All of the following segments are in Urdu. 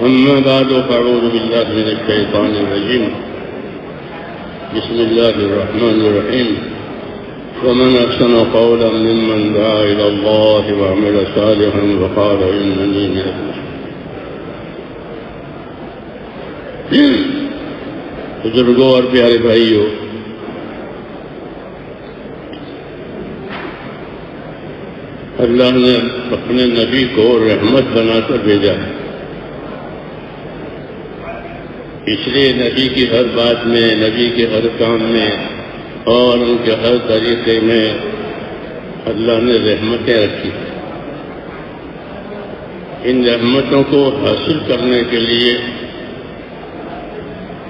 أما بعد فأعوذ بالله من الشيطان الرجيم. بسم الله الرحمن الرحيم. ومن أحسن قولا ممن دعا إلى الله وعمل صالحا وقال إنني من المسلمين. بزرگوں اور پیارے بھائیوں، اللہ نے اپنے نبی کو رحمت بنا کر بھیجا ہے، اس لیے نبی کی ہر بات میں، نبی کے ہر کام میں اور ان کے ہر طریقے میں اللہ نے رحمتیں رکھی. ان رحمتوں کو حاصل کرنے کے لیے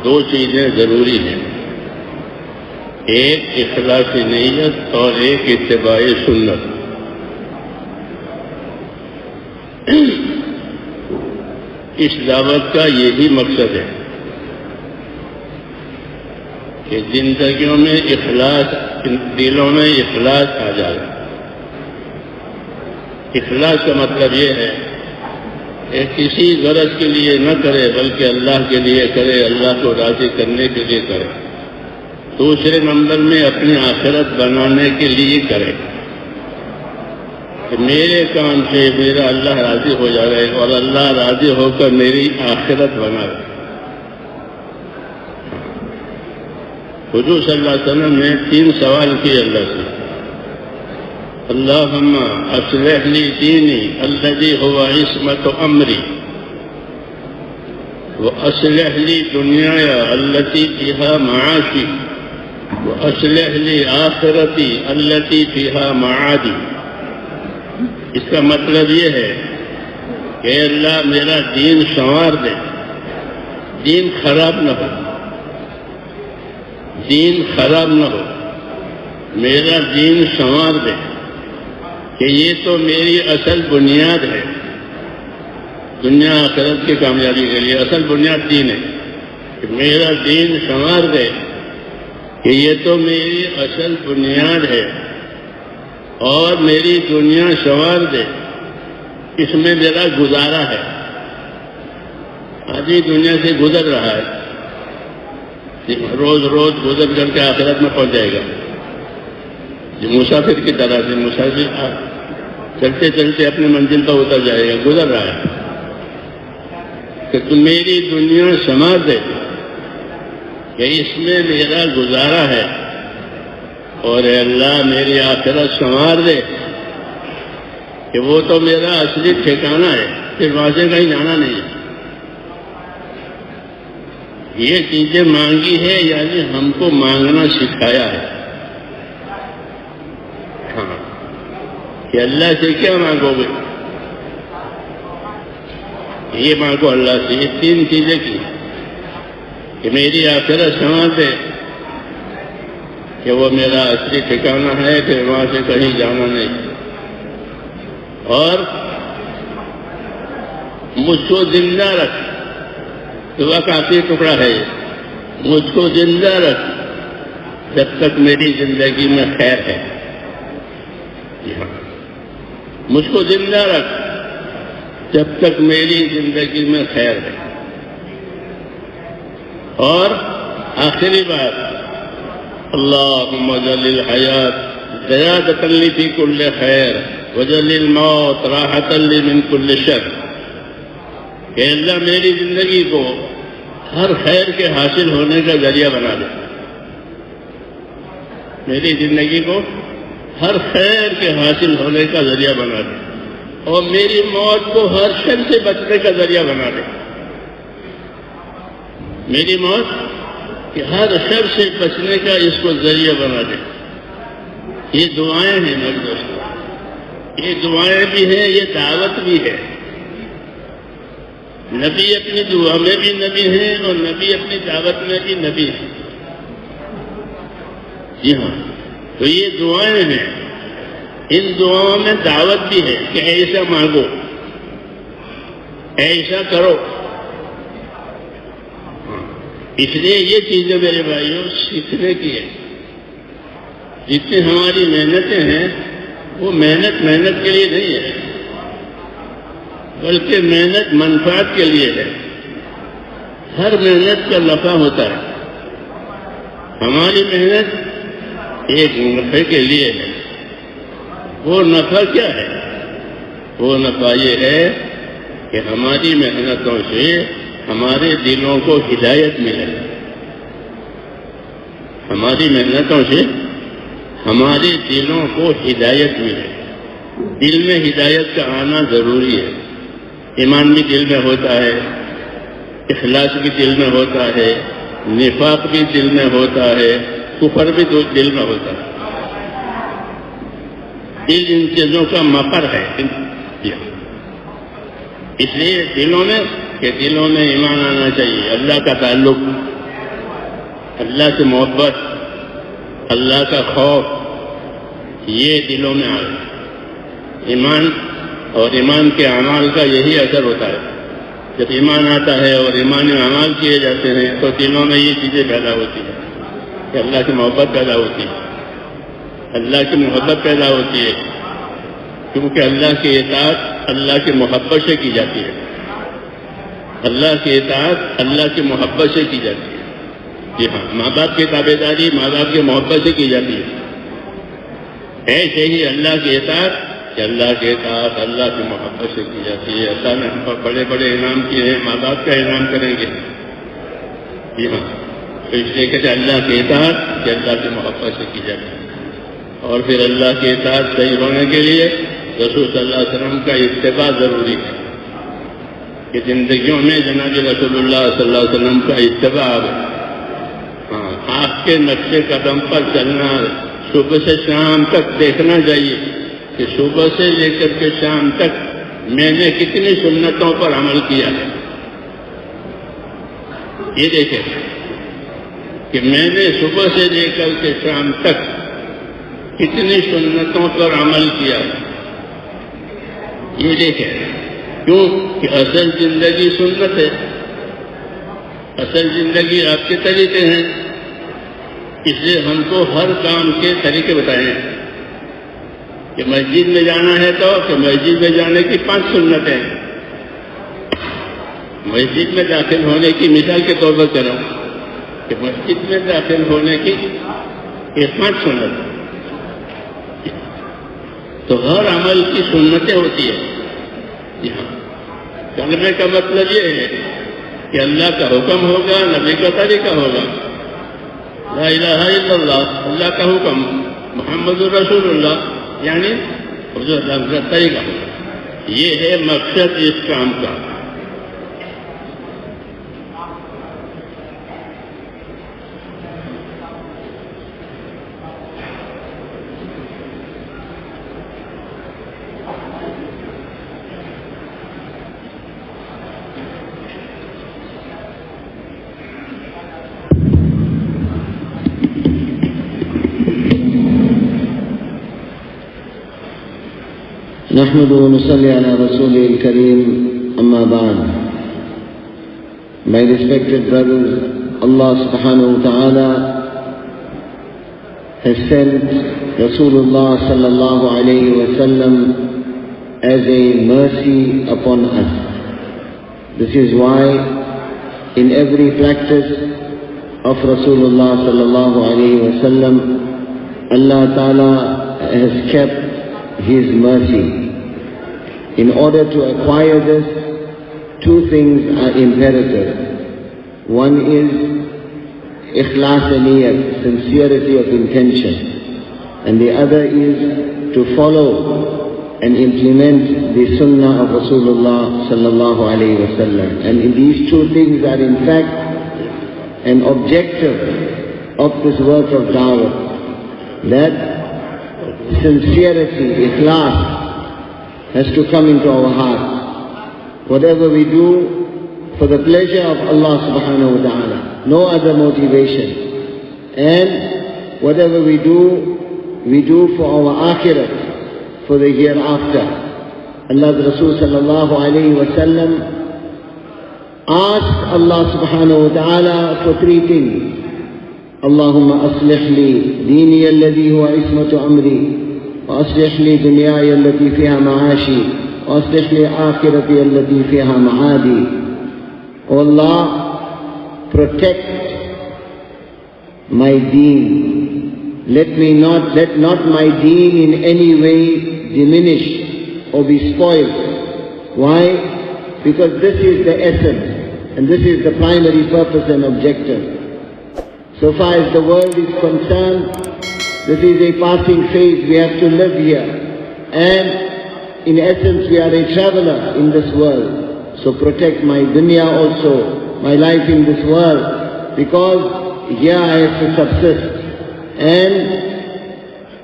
دو چیزیں ضروری ہیں، ایک اخلاص نیت اور ایک اتباع سنت. اس دعوت کا یہی مقصد ہے کہ زندگیوں میں اخلاص، دلوں میں اخلاص آ جائے. اخلاص کا مطلب یہ ہے کہ کسی غرض کے لیے نہ کرے بلکہ اللہ کے لیے کرے، اللہ کو راضی کرنے کے لیے کرے. دوسرے نمبر میں اپنی آخرت بنانے کے لیے کرے کہ میرے کام سے میرا اللہ راضی ہو جائے اور اللہ راضی ہو کر میری آخرت بنائے. حضور صلی اللہ علیہ وسلم نے 3 سوال کیے اللہ سے. اللہم اصلح لی دینی الذی هو عصمت امری واصلح لی دنیای التي فيها معاشی واصلح لی آخرتی التي فيها معادی. اس کا مطلب یہ ہے کہ اللہ میرا دین سنوار دے، دین خراب نہ ہو، دین خراب نہ ہو، میرا دین سنوار دے کہ یہ تو میری اصل بنیاد ہے. دنیا آخرت کی کامیابی کے لیے اصل بنیاد دین ہے. کہ میرا دین سنوار دے کہ یہ تو میری اصل بنیاد ہے، اور میری دنیا سنوار دے، اس میں میرا گزارا ہے. آدمی دنیا سے گزر رہا ہے، روز روز گزر کر کے آخرت میں پہنچ جائے گا. مسافر کی طرح سے مسافر چلتے چلتے اپنی منزل پر اتر جائے گا، گزر رہا ہے. کہ تم میری دنیا سنوار دے کہ اس میں میرا گزارا ہے، اور اے اللہ میری آخرت سنوار دے کہ وہ تو میرا اصلی ٹھکانہ ہے، پھر وہاں سے کہیں جانا نہیں ہے. یہ چیزیں مانگی ہے، یعنی ہم کو مانگنا سکھایا ہے. ہاں کہ اللہ سے کیا مانگو گے؟ یہ مانگو اللہ سے یہ 3 چیزیں کی کہ میری آخرت سنوار دے کہ وہ میرا اصلی ٹھکانہ ہے، پھر وہاں سے کہیں جانا نہیں، اور مجھ کو زندہ رکھ. دعا کا آخری ٹکڑا ہے یہ، مجھ کو زندہ رکھ جب تک میری زندگی میں خیر ہے. مجھ کو زندہ رکھ جب تک میری زندگی میں خیر ہے. اور آخری بات، اللہم اجعل الحیات زیادۃ لی فی کل خیر واجعل الموت راحۃ لی من کل شر. کہ اللہ میری زندگی کو ہر خیر کے حاصل ہونے کا ذریعہ بنا دے، میری زندگی کو ہر خیر کے حاصل ہونے کا ذریعہ بنا دے، اور میری موت کو ہر شر سے بچنے کا ذریعہ بنا دے. میری موت کہ ہر شر سے بچنے کا اس کو ذریعہ بنا دے. یہ دعائیں ہیں میرے دوستوں، یہ دعائیں بھی ہیں، یہ دعوت بھی ہے. نبی اپنی دعا میں بھی نبی ہیں اور نبی اپنی دعوت میں بھی نبی ہیں. جی ہاں، تو یہ دعائیں ہیں، ان دعاؤں میں دعوت بھی ہے کہ ایسا مانگو، ایسا کرو. اس لیے یہ چیزیں میرے بھائیوں سیکھنے کی ہے. جتنی ہماری محنتیں ہیں وہ محنت کے لیے نہیں ہے، بلکہ محنت منفعت کے لیے ہے. ہر محنت کا نفع ہوتا ہے. ہماری محنت ایک نفع کے لیے ہے. وہ نفع کیا ہے؟ وہ نفع یہ ہے کہ ہماری محنتوں سے ہمارے دلوں کو ہدایت ملے. ہماری محنتوں سے ہمارے دلوں کو ہدایت ملے. دل میں ہدایت کا آنا ضروری ہے. ایمان بھی دل میں ہوتا ہے، اخلاص بھی دل میں ہوتا ہے، نفاق بھی دل میں ہوتا ہے، کفر بھی دل میں ہوتا ہے. دل ان چیزوں کا مقر ہے. اس لیے دلوں میں ایمان آنا چاہیے. اللہ کا تعلق، اللہ سے محبت، اللہ کا خوف، یہ دلوں میں آئے. ایمان اور ایمان کے اعمال کا یہی اثر ہوتا ہے. جب ایمان آتا ہے اور ایمانی اعمال کیے جاتے ہیں تو دلوں میں یہ چیزیں پیدا ہوتی ہیں کہ اللہ کی محبت پیدا ہوتی ہے. اللہ کی محبت پیدا ہوتی ہے کیونکہ اللہ کی اطاعت اللہ کی محبت سے کی جاتی ہے. اللہ کی اطاعت اللہ کی محبت سے کی جاتی ہے. جی ہاں، ماں باپ کی تابعداری ماں باپ کی محبت سے کی جاتی ہے. ایسے ہی اللہ کی اطاعت کہ اللہ کی اطاعت اللہ کی محبت سے کی جاتی ہے. اللہ نے ہم پر بڑے بڑے انعام کیے ہیں، ماں باپ کا انعام کریں گے. جی ہاں، تو اس لیے کہ اللہ کی اطاعت کہ اللہ کی محبت سے کی جاتی ہے. اور پھر اللہ کی اطاعت صحیح ہونے کے لیے رسول صلی اللہ علیہ وسلم کا اتباع ضروری ہے کہ زندگیوں میں جناب رسول اللہ صلی اللہ علیہ وسلم کا اتباع ہے. ہاں، آپ کے نقش قدم پر چلنا، صبح سے شام تک دیکھنا چاہیے کہ صبح سے لے کر کے شام تک میں نے کتنی سنتوں پر عمل کیا ہے. یہ دیکھیں کہ میں نے صبح سے لے کر کے شام تک کتنی سنتوں پر عمل کیا ہے. یہ دیکھیں کیوں کہ اصل زندگی سنت ہے. اصل زندگی آپ کے طریقے ہیں. اس لیے ہم کو ہر کام کے طریقے بتائے ہیں کہ مسجد میں جانا ہے تو کہ مسجد میں جانے کی 5 سنتیں. مسجد میں داخل ہونے کی مثال کے طور پر کروں کہ مسجد میں داخل ہونے کی یہ 5 سنتیں. تو ہر عمل کی سنتیں ہوتی ہیں. کلمے کا مطلب یہ ہے کہ اللہ کا حکم ہوگا، نبی کا طریقہ ہوگا. لا الہ الا اللہ، اللہ کا حکم، محمد رسول اللہ، یعنی حضور اللہ کا طریقہ ہوگا. یہ ہے مقصد اس کام کا. نحمده ونصلي على رسوله الكريم أما بعد. My respected brothers, Allah subhanahu wa ta'ala has sent Rasulullah sallallahu alayhi wa sallam as a mercy upon us. This is why in every practice of Rasulullah sallallahu alayhi wa sallam, Allah ta'ala has kept His mercy. In order to acquire this, 2 things are imperative. One is ikhlas niyat, sincerity of intention. And the other is to follow and implement the sunnah of Rasulullah sallallahu alayhi wa sallam. And these 2 things are in fact an objective of this work of da'wah. That sincerity, ikhlas, has to come into our heart. Whatever we do for the pleasure of Allah subhanahu wa ta'ala, no other motivation. And whatever we do for our akhirat, for the hereafter. Allah's Rasul sallallahu alayhi wa sallam asked Allah subhanahu wa ta'ala for 3 things. Allahumma aslih li dini alladhi huwa ismatu amri, وأصلح لي دنياي التي فيها معاشي وأصلح لي آخرتي التي فيها معادي. O Allah, protect my deen. Let not my deen in any way diminish or be spoiled. Why? Because this is the essence and this is the primary purpose and objective. So far as the world is concerned, this is a passing phase. We have to live here. And in essence, we are a traveler in this world. So protect my dunya also, my life in this world, because here I have to subsist. And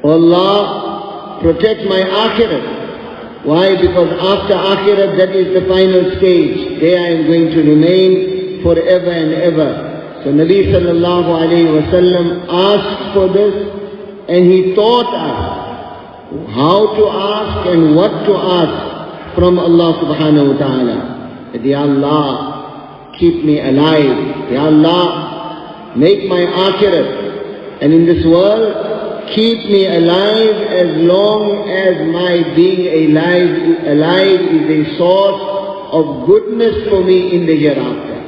Allah, protect my akhirat. Why? Because after akhirat, that is the final stage. There I am going to remain forever and ever. So Nabi sallallahu alayhi wa sallam asked for this, and he taught us how to ask and what to ask from Allah subhanahu wa ta'ala. That, Ya Allah, keep me alive. Ya Allah, make my akhirat. And in this world, keep me alive as long as my being alive is a source of goodness for me in the hereafter.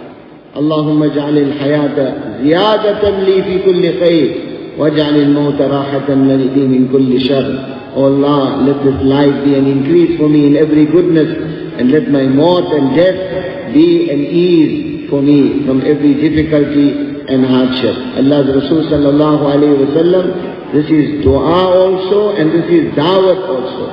Allahumma ja'al al-hayata ziyadatan li fi kulli khayr waj'al al-mawta rahatan li min kulli shar. Oh Allah, let this life be an increase for me in every goodness, and let my maut and death be an ease for me from every difficulty and hardship. Allah's Rasul sallallahu alayhi wa sallam, this is dua also and this is da'wat also.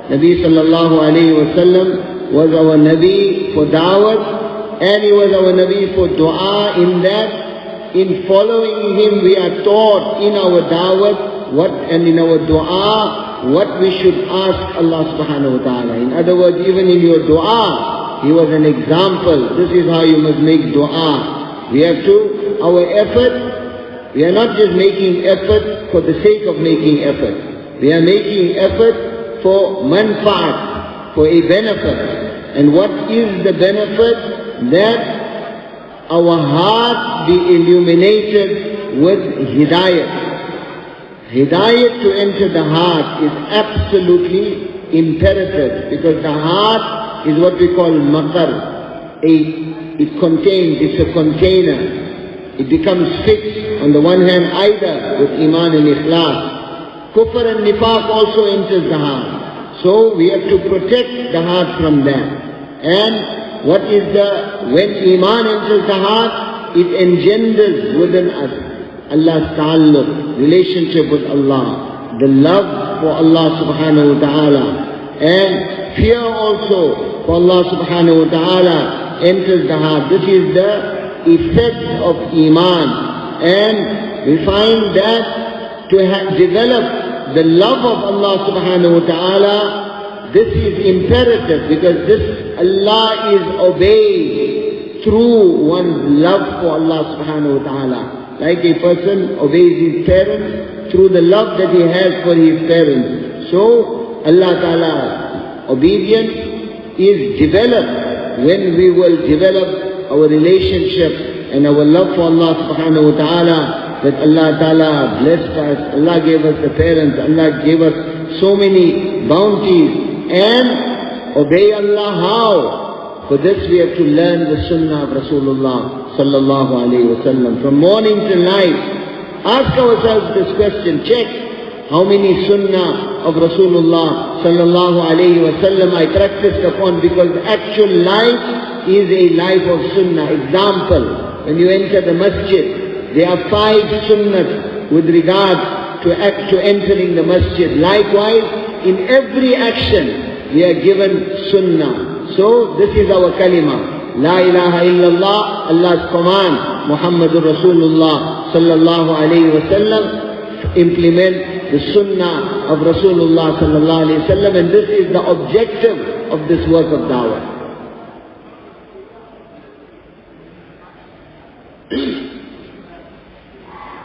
Nabi sallallahu alayhi wa sallam was our Nabi for da'wat, and he was our Nabi for dua, in that in following him we are taught in our da'wat and in our dua what we should ask Allah subhanahu wa ta'ala. In other words, even in your dua, he was an example. This is how you must make dua. We have to, our effort, we are not just making effort for the sake of making effort. We are making effort for manfaat, for a benefit. And what is the benefit? That our heart be illuminated with hidayat. Hidayat to enter the heart is absolutely imperative, because the heart is what we call maqar. It contains, it's a container. It becomes fixed on the one hand either with iman and ikhlas. Kufr and nifaq also enters the heart. So we have to protect the heart from that. And what is when iman enters the heart, it engenders within us Allah's ta'alluq, relationship with Allah, the love for Allah subhanahu wa ta'ala, and fear also for Allah subhanahu wa ta'ala enters the heart. This is the effect of iman. And we find that to develop the love of Allah subhanahu wa ta'ala, this is imperative, because this Allah is obeyed through one's love for Allah subhanahu wa ta'ala. Like a person obeys his parents through the love that he has for his parents. So Allah ta'ala's obedience is developed when we will develop our relationship and our love for Allah subhanahu wa ta'ala, that Allah ta'ala blessed us, Allah gave us the parents, Allah gave us so many bounties. And obey Allah how? For this we have to learn the sunnah of Rasulullah sallallahu alayhi wa sallam. From morning till night, ask ourselves this question, check how many sunnah of Rasulullah sallallahu alayhi wa sallam I practiced upon, because actual life is a life of sunnah. Example, when you enter the masjid, there are 5 sunnahs with regard to entering the masjid. Likewise, in every action we are given sunnah. So this is our kalima. La ilaha illallah, Allah's command, Muhammadur Rasulullah sallallahu alayhi wa sallam. Implement the sunnah of Rasulullah sallallahu alayhi wa sallam, and this is the objective of this work of da'wah.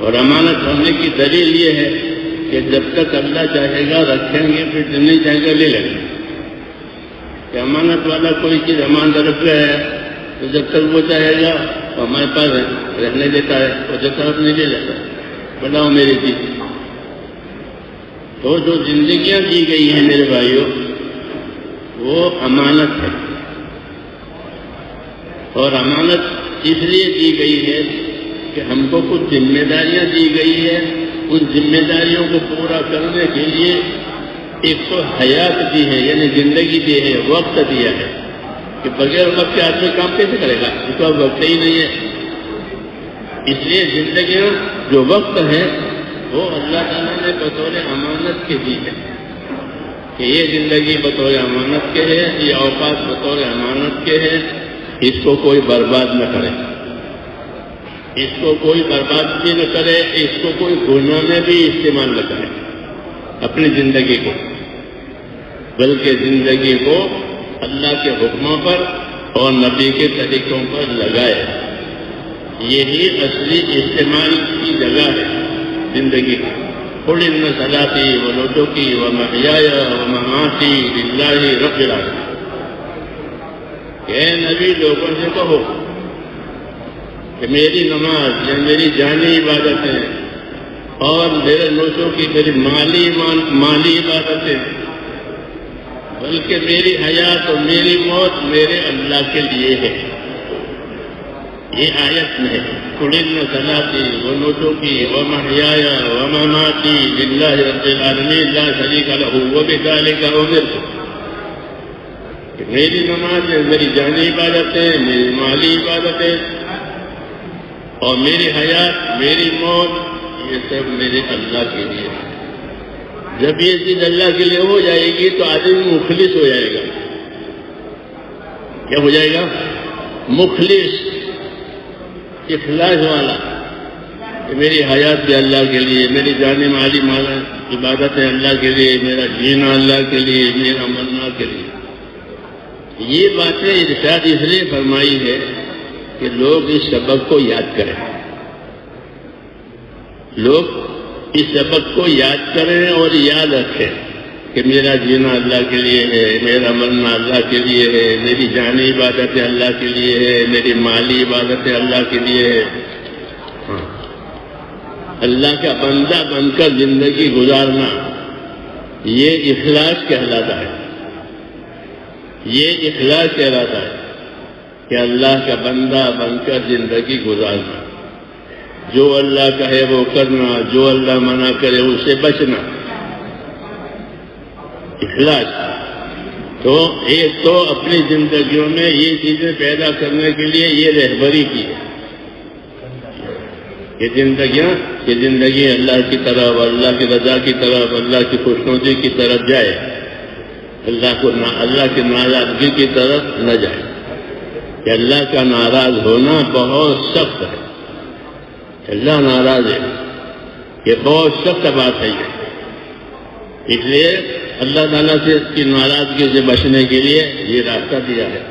اور امانت ہونے کی دلیل یہ ہے کہ جب تک اللہ چاہے گا رکھیں گے، پھر جب نہیں چاہے گا لے لیں گے. کہ امانت والا کوئی چیز امانت رکھ رہا ہے تو جب تک وہ چاہے گا وہ ہمارے پاس رہنے دیتا ہے، اور جب تک نہیں لے لیتا بتاؤ میری چیز. تو جو زندگیاں دی گئی ہیں میرے بھائیوں وہ امانت ہے، اور امانت اس لیے دی گئی ہے کہ ہم کو کچھ ذمہ داریاں دی گئی ہے. ان ذمہ داریوں کو پورا کرنے کے لیے ایک تو حیات دی ہے، یعنی زندگی دی ہے، وقت دیا ہے کہ بغیر وقت کے آدمی کام کیسے کرے گا؟ اس کا وقت ہی نہیں ہے. اس لیے زندگیاں جو وقت ہے وہ اللہ تعالیٰ نے بطور امانت کے دی ہے کہ یہ زندگی بطور امانت کے ہے، یہ اوقات بطور امانت کے ہے. اس کو کوئی برباد نہ کرے، اس کو کوئی برباد بھی نہ کرے، اس کو کوئی گناہ میں بھی استعمال نہ کرے اپنی زندگی کو، بلکہ زندگی کو اللہ کے حکموں پر اور نبی کے طریقوں پر لگائے. یہی اصلی استعمال کی جگہ ہے زندگی کی. قل ان صلاتی ونسکی ومحیای ومماتی للہ رب العالمین. اے نبی لوگوں سے کہو کہ میری نماز یا میری جانی عبادتیں اور میرے نوشوں کی میری مالی عبادتیں، بلکہ میری حیات اور میری موت میرے اللہ کے لیے ہے. یہ آیت میں قل ان صلاتی ونسکی ومحیای ومماتی للہ رب العالمین لا شریک لہ وبذلک امرت. کہ میری نماز ہے، میری جانی عبادتیں، میری مالی عبادتیں اور میری حیات، میری موت، یہ سب میرے اللہ کے لیے. جب یہ چیز اللہ کے لیے ہو جائے گی تو آدمی مخلص ہو جائے گا. کیا ہو جائے گا؟ مخلص، اخلاص والا. کہ میری حیات بھی اللہ کے لیے، میری جانی مالی عبادتیں اللہ کے لیے، میرا جینا اللہ کے لیے، میرا مرنا کے لیے. یہ باتیں ارشاد اس لیے فرمائی ہے کہ لوگ اس سبق کو یاد کریں، لوگ اس سبق کو یاد کریں اور یاد رکھیں کہ میرا جینا اللہ کے لیے ہے، میرا مرنا اللہ کے لیے ہے، میری جانی عبادتیں اللہ کے لیے ہے، میری مالی عبادتیں اللہ کے لیے ہے. اللہ کا بندہ بن کر زندگی گزارنا یہ اخلاص کہلاتا ہے. یہ اخلاص کہلاتا ہے کہ اللہ کا بندہ بن کر زندگی گزارنا، جو اللہ کہے وہ کرنا، جو اللہ منع کرے اس سے بچنا. اخلاص. تو ایک تو اپنی زندگیوں میں یہ چیزیں پیدا کرنے کے لیے یہ رہبری کی ہے کہ زندگی اللہ کی طرف، اللہ کی رضا کی طرف، اللہ کی خوشنودی کی طرف جائے، اللہ کی ناراضگی کی طرف نہ جائے. کہ اللہ کا ناراض ہونا بہت سخت ہے. اللہ ناراض ہے، یہ بہت سخت بات ہے. اس لیے اللہ تعالیٰ سے اس کی ناراضگی سے بچنے کے لیے یہ راستہ دیا ہے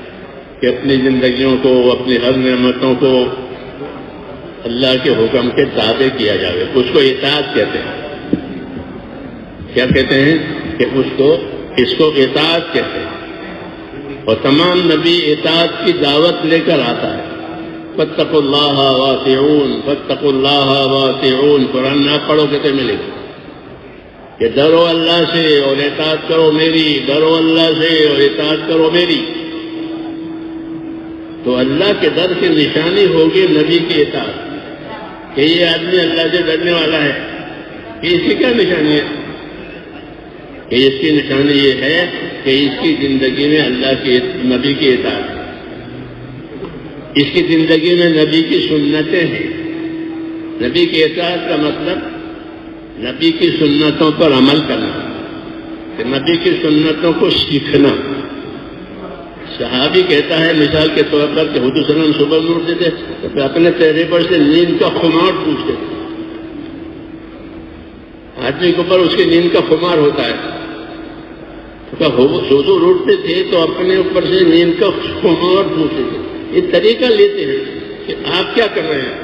کہ اپنی زندگیوں کو، اپنی ہر نعمتوں کو اللہ کے حکم کے تابع کیا جائے. اس کو اطاعت کہتے ہیں. کیا کہتے ہیں؟ کہ اس کو اطاعت کہتے ہیں. اور تمام نبی اطاعت کی دعوت لے کر آتا ہے. فاتقوا اللہ واسعون، فاتقوا اللہ واسعون. قرآن نہ پڑھو کہتے ملے گا کہ ڈرو اللہ سے اور اطاعت کرو میری، ڈرو اللہ سے اور اطاعت کرو میری. تو اللہ کے ڈر کی نشانی ہوگی نبی کی اطاعت، کہ یہ آدمی اللہ سے ڈرنے والا ہے. کہ اس کی کیا نشانی ہے؟ کہ اس کی نشانی یہ ہے کہ اس کی زندگی میں اللہ کے نبی کی اطاعت، اس کی زندگی میں نبی کی سنتیں ہیں. نبی کی اطاعت کا مطلب نبی کی سنتوں پر عمل کرنا، کہ نبی کی سنتوں کو سیکھنا. صحابی کہتا ہے مثال کے طور پر کہ حضور صلی اللہ علیہ وسلم صبح میں اٹھتے تھے تو اپنے چہرے پر سے نیند کا خمار پوچھتے تھے. آدمی کے اوپر اس کی نیند کا خمار ہوتا ہے. حضور اٹھتے تھے تو اپنے اوپر سے نیند کا خمار پوچھتے تھے. یہ طریقہ لیتے ہیں کہ آپ کیا کر رہے ہیں.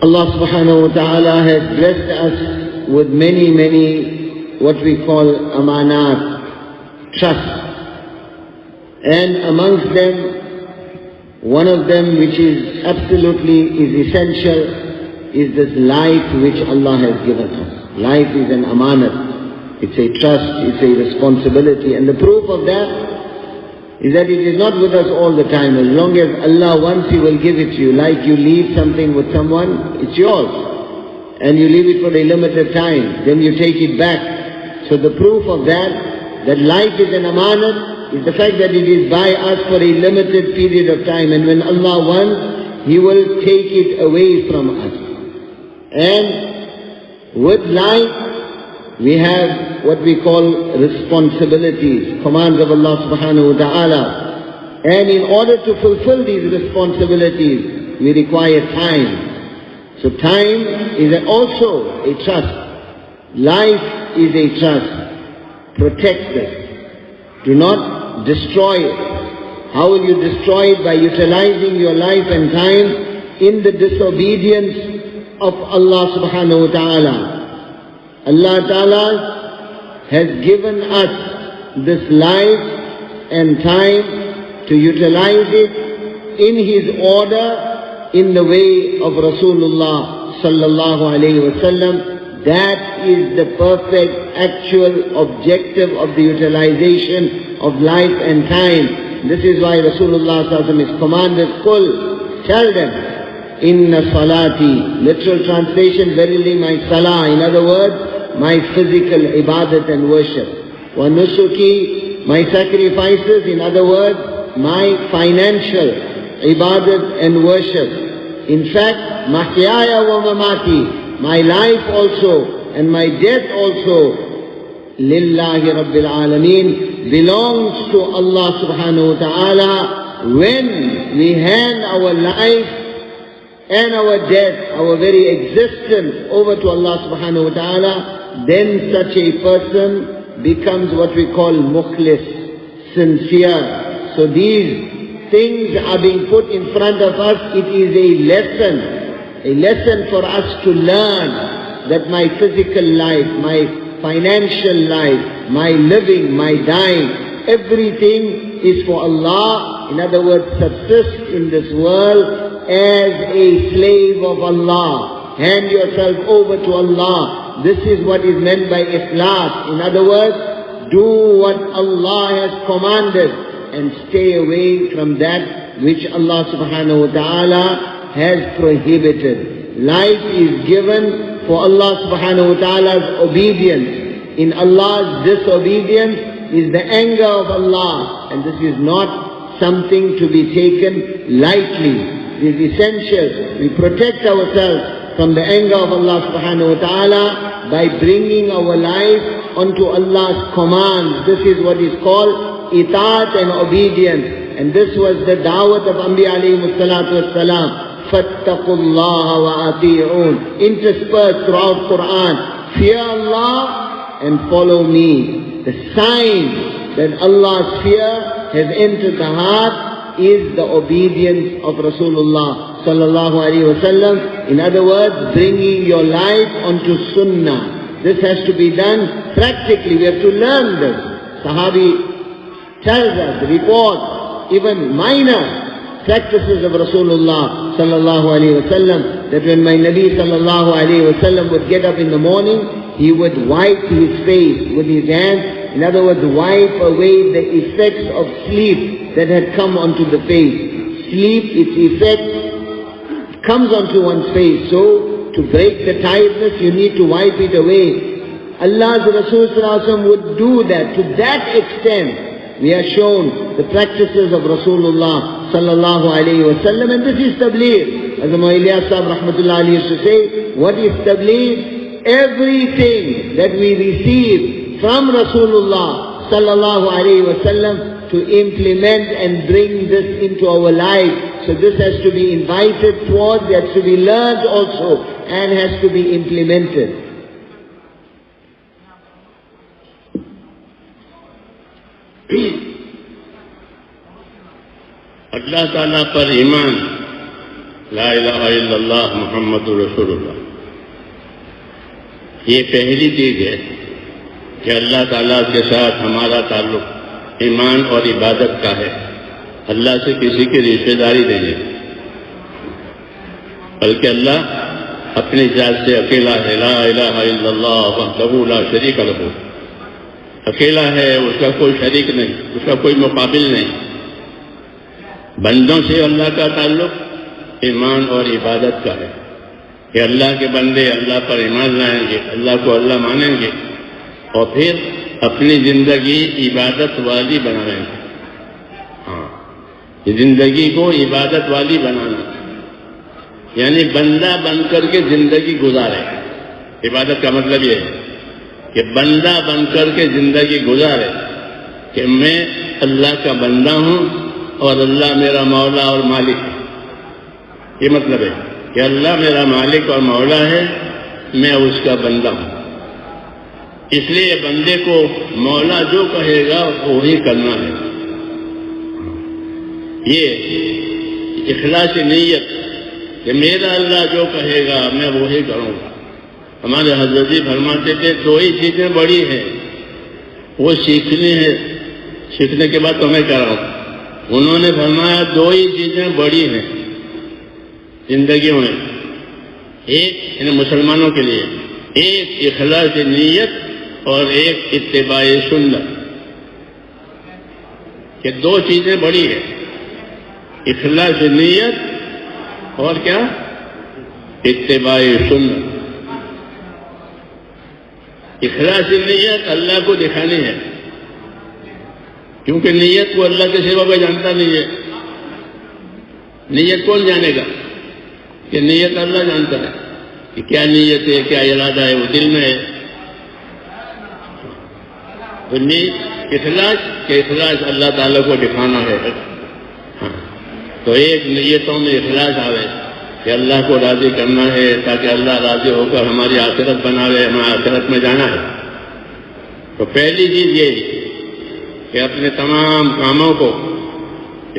Allah subhanahu wa ta'ala has blessed us with many what we call amanat, trust. And amongst them, one of them which is absolutely essential is this life which Allah has given us. Life is an amanat. It's a trust, it's a responsibility. And the proof of that is that it is not with us all the time. As long as Allah wants, He will give it to you. Like you leave something with someone, it's yours. And you leave it for a limited time, then you take it back. So the proof of that life is an amanat, is the fact that it is by us for a limited period of time. And when Allah wants, He will take it away from us. And with life, we have what we call responsibilities, commands of Allah subhanahu wa ta'ala. And in order to fulfill these responsibilities, we require time. So time is also a trust. Life is a trust. Protect it. Do not destroy it. How will you destroy it? By utilizing your life and time in the disobedience of Allah subhanahu wa ta'ala. Allah Ta'ala has given us this life and time to utilize it in His order, in the way of Rasulullah sallallahu alayhi wa sallam. That is the perfect actual objective of the utilization of life and time. This is why Rasulullah sallallahu alayhi wa sallam is commanded, Qul, tell them, Inna salati, literal translation, verily my salah, in other words, my physical ibadat and worship. Wa nusuki, my sacrifices, in other words, my financial ibadat and worship. In fact, mahyaya wa mamati, my life also and my death also, lillahi rabbil alameen, belongs to Allah subhanahu wa ta'ala. When we hand our life and our death, our very existence over to Allah subhanahu wa ta'ala, then such a person becomes what we call mukhlis, sincere. So these things are being put in front of us. It is a lesson for us to learn that my physical life, my financial life, my living, my dying, everything is for Allah. In other words, subsist in this world as a slave of Allah. Hand yourself over to Allah. This is what is meant by ikhlas. In other words, do what Allah has commanded and stay away from that which Allah subhanahu wa ta'ala has prohibited. Life is given for Allah subhanahu wa ta'ala's obedience. In Allah's disobedience is the anger of Allah, and this is not something to be taken lightly. It is essential we protect ourselves from the anger of Allah subhanahu wa ta'ala by bringing our life onto Allah's commands. This is what is called itaat and obedience. And this was the da'wat of Anbiya alayhi salatu wassalam. فَاتَّقُوا اللَّهَ وَأَطِيعُونَ, interspersed throughout Quran. Fear Allah and follow me. The sign that Allah's fear has entered the heart is the obedience of Rasulullah sallallahu alaihi wasallam. In other words, bringing your life onto sunnah. This has to be done practically. We have to learn this. Sahabi tells us, reports, even minor practices of Rasulullah sallallahu alaihi wasallam, that when my Nabi sallallahu alaihi wasallam would get up in the morning, he would wipe his face with his hands. In other words, wipe away the effects of sleep that had come onto the face. Sleep, its effect comes onto one's face. So, to break the tiredness, you need to wipe it away. Allah's Rasul sallallahu alaihi wasallam would do that to that extent we are shown the practices of Rasulullah sallallahu alayhi wa sallam, and this is tabligh. As the Mu'ayyid Sahib rahmatullah alayhi used to say, what is tabligh? Everything that we receive from Rasulullah sallallahu alayhi wa sallam to implement and bring this into our life. So this has to be invited towards, it has to be learned also, and has to be implemented. اللہ تعالیٰ پر ایمان، لا الہ الا اللہ محمد رسول اللہ، یہ پہلی چیز ہے کہ اللہ تعالیٰ کے ساتھ ہمارا تعلق ایمان اور عبادت کا ہے. اللہ سے کسی کی رشتہ داری نہیں ہے، بلکہ اللہ اپنی ذات سے اکیلا ہے. لا الہ الا اللہ وحدہ لا شریک لہ، اکیلا ہے، اس کا کوئی شریک نہیں، اس کا کوئی مقابل نہیں. بندوں سے اللہ کا تعلق ایمان اور عبادت کا ہے کہ اللہ کے بندے اللہ پر ایمان لائیں گے، اللہ کو اللہ مانیں گے، اور پھر اپنی زندگی عبادت والی بنائیں گے. زندگی کو عبادت والی بنانا یعنی بندہ بن کر کے زندگی گزارے. عبادت کا مطلب یہ ہے کہ بندہ بن کر کے زندگی گزارے کہ میں اللہ کا بندہ ہوں اور اللہ میرا مولا اور مالک ہے. یہ مطلب ہے کہ اللہ میرا مالک اور مولا ہے، میں اس کا بندہ ہوں. اس لیے بندے کو مولا جو کہے گا وہی کرنا ہے. یہ اخلاص نیت کہ میرا اللہ جو کہے گا میں وہی کروں گا. ہمارے حضرت جی فرماتے تھے دو ہی چیزیں بڑی ہیں، وہ سیکھنی ہے، سیکھنے کے بعد تو میں کر رہا ہوں. انہوں نے فرمایا دو ہی چیزیں بڑی ہیں زندگیوں میں، ایک ان مسلمانوں کے لیے، ایک اخلاص نیت اور ایک اتباع سنت. کہ دو چیزیں بڑی ہیں، اخلاص نیت اور کیا؟ اتباع سنت. اخلاص نیت اللہ کو دکھانی ہے، کیونکہ نیت کو اللہ کے سوا کوئی جانتا نہیں ہے. نیت کون جانے گا؟ کہ نیت اللہ جانتا ہے کہ کیا نیت ہے، کیا ارادہ ہے، وہ دل میں ہے. تو اخلاص کہ اخلاص اللہ تعالیٰ کو دکھانا ہے. تو ایک نیتوں میں اخلاص آوے کہ اللہ کو راضی کرنا ہے تاکہ اللہ راضی ہو کر ہماری آخرت بناوے، ہمیں آخرت میں جانا ہے. تو پہلی چیز یہ کہ اپنے تمام کاموں کو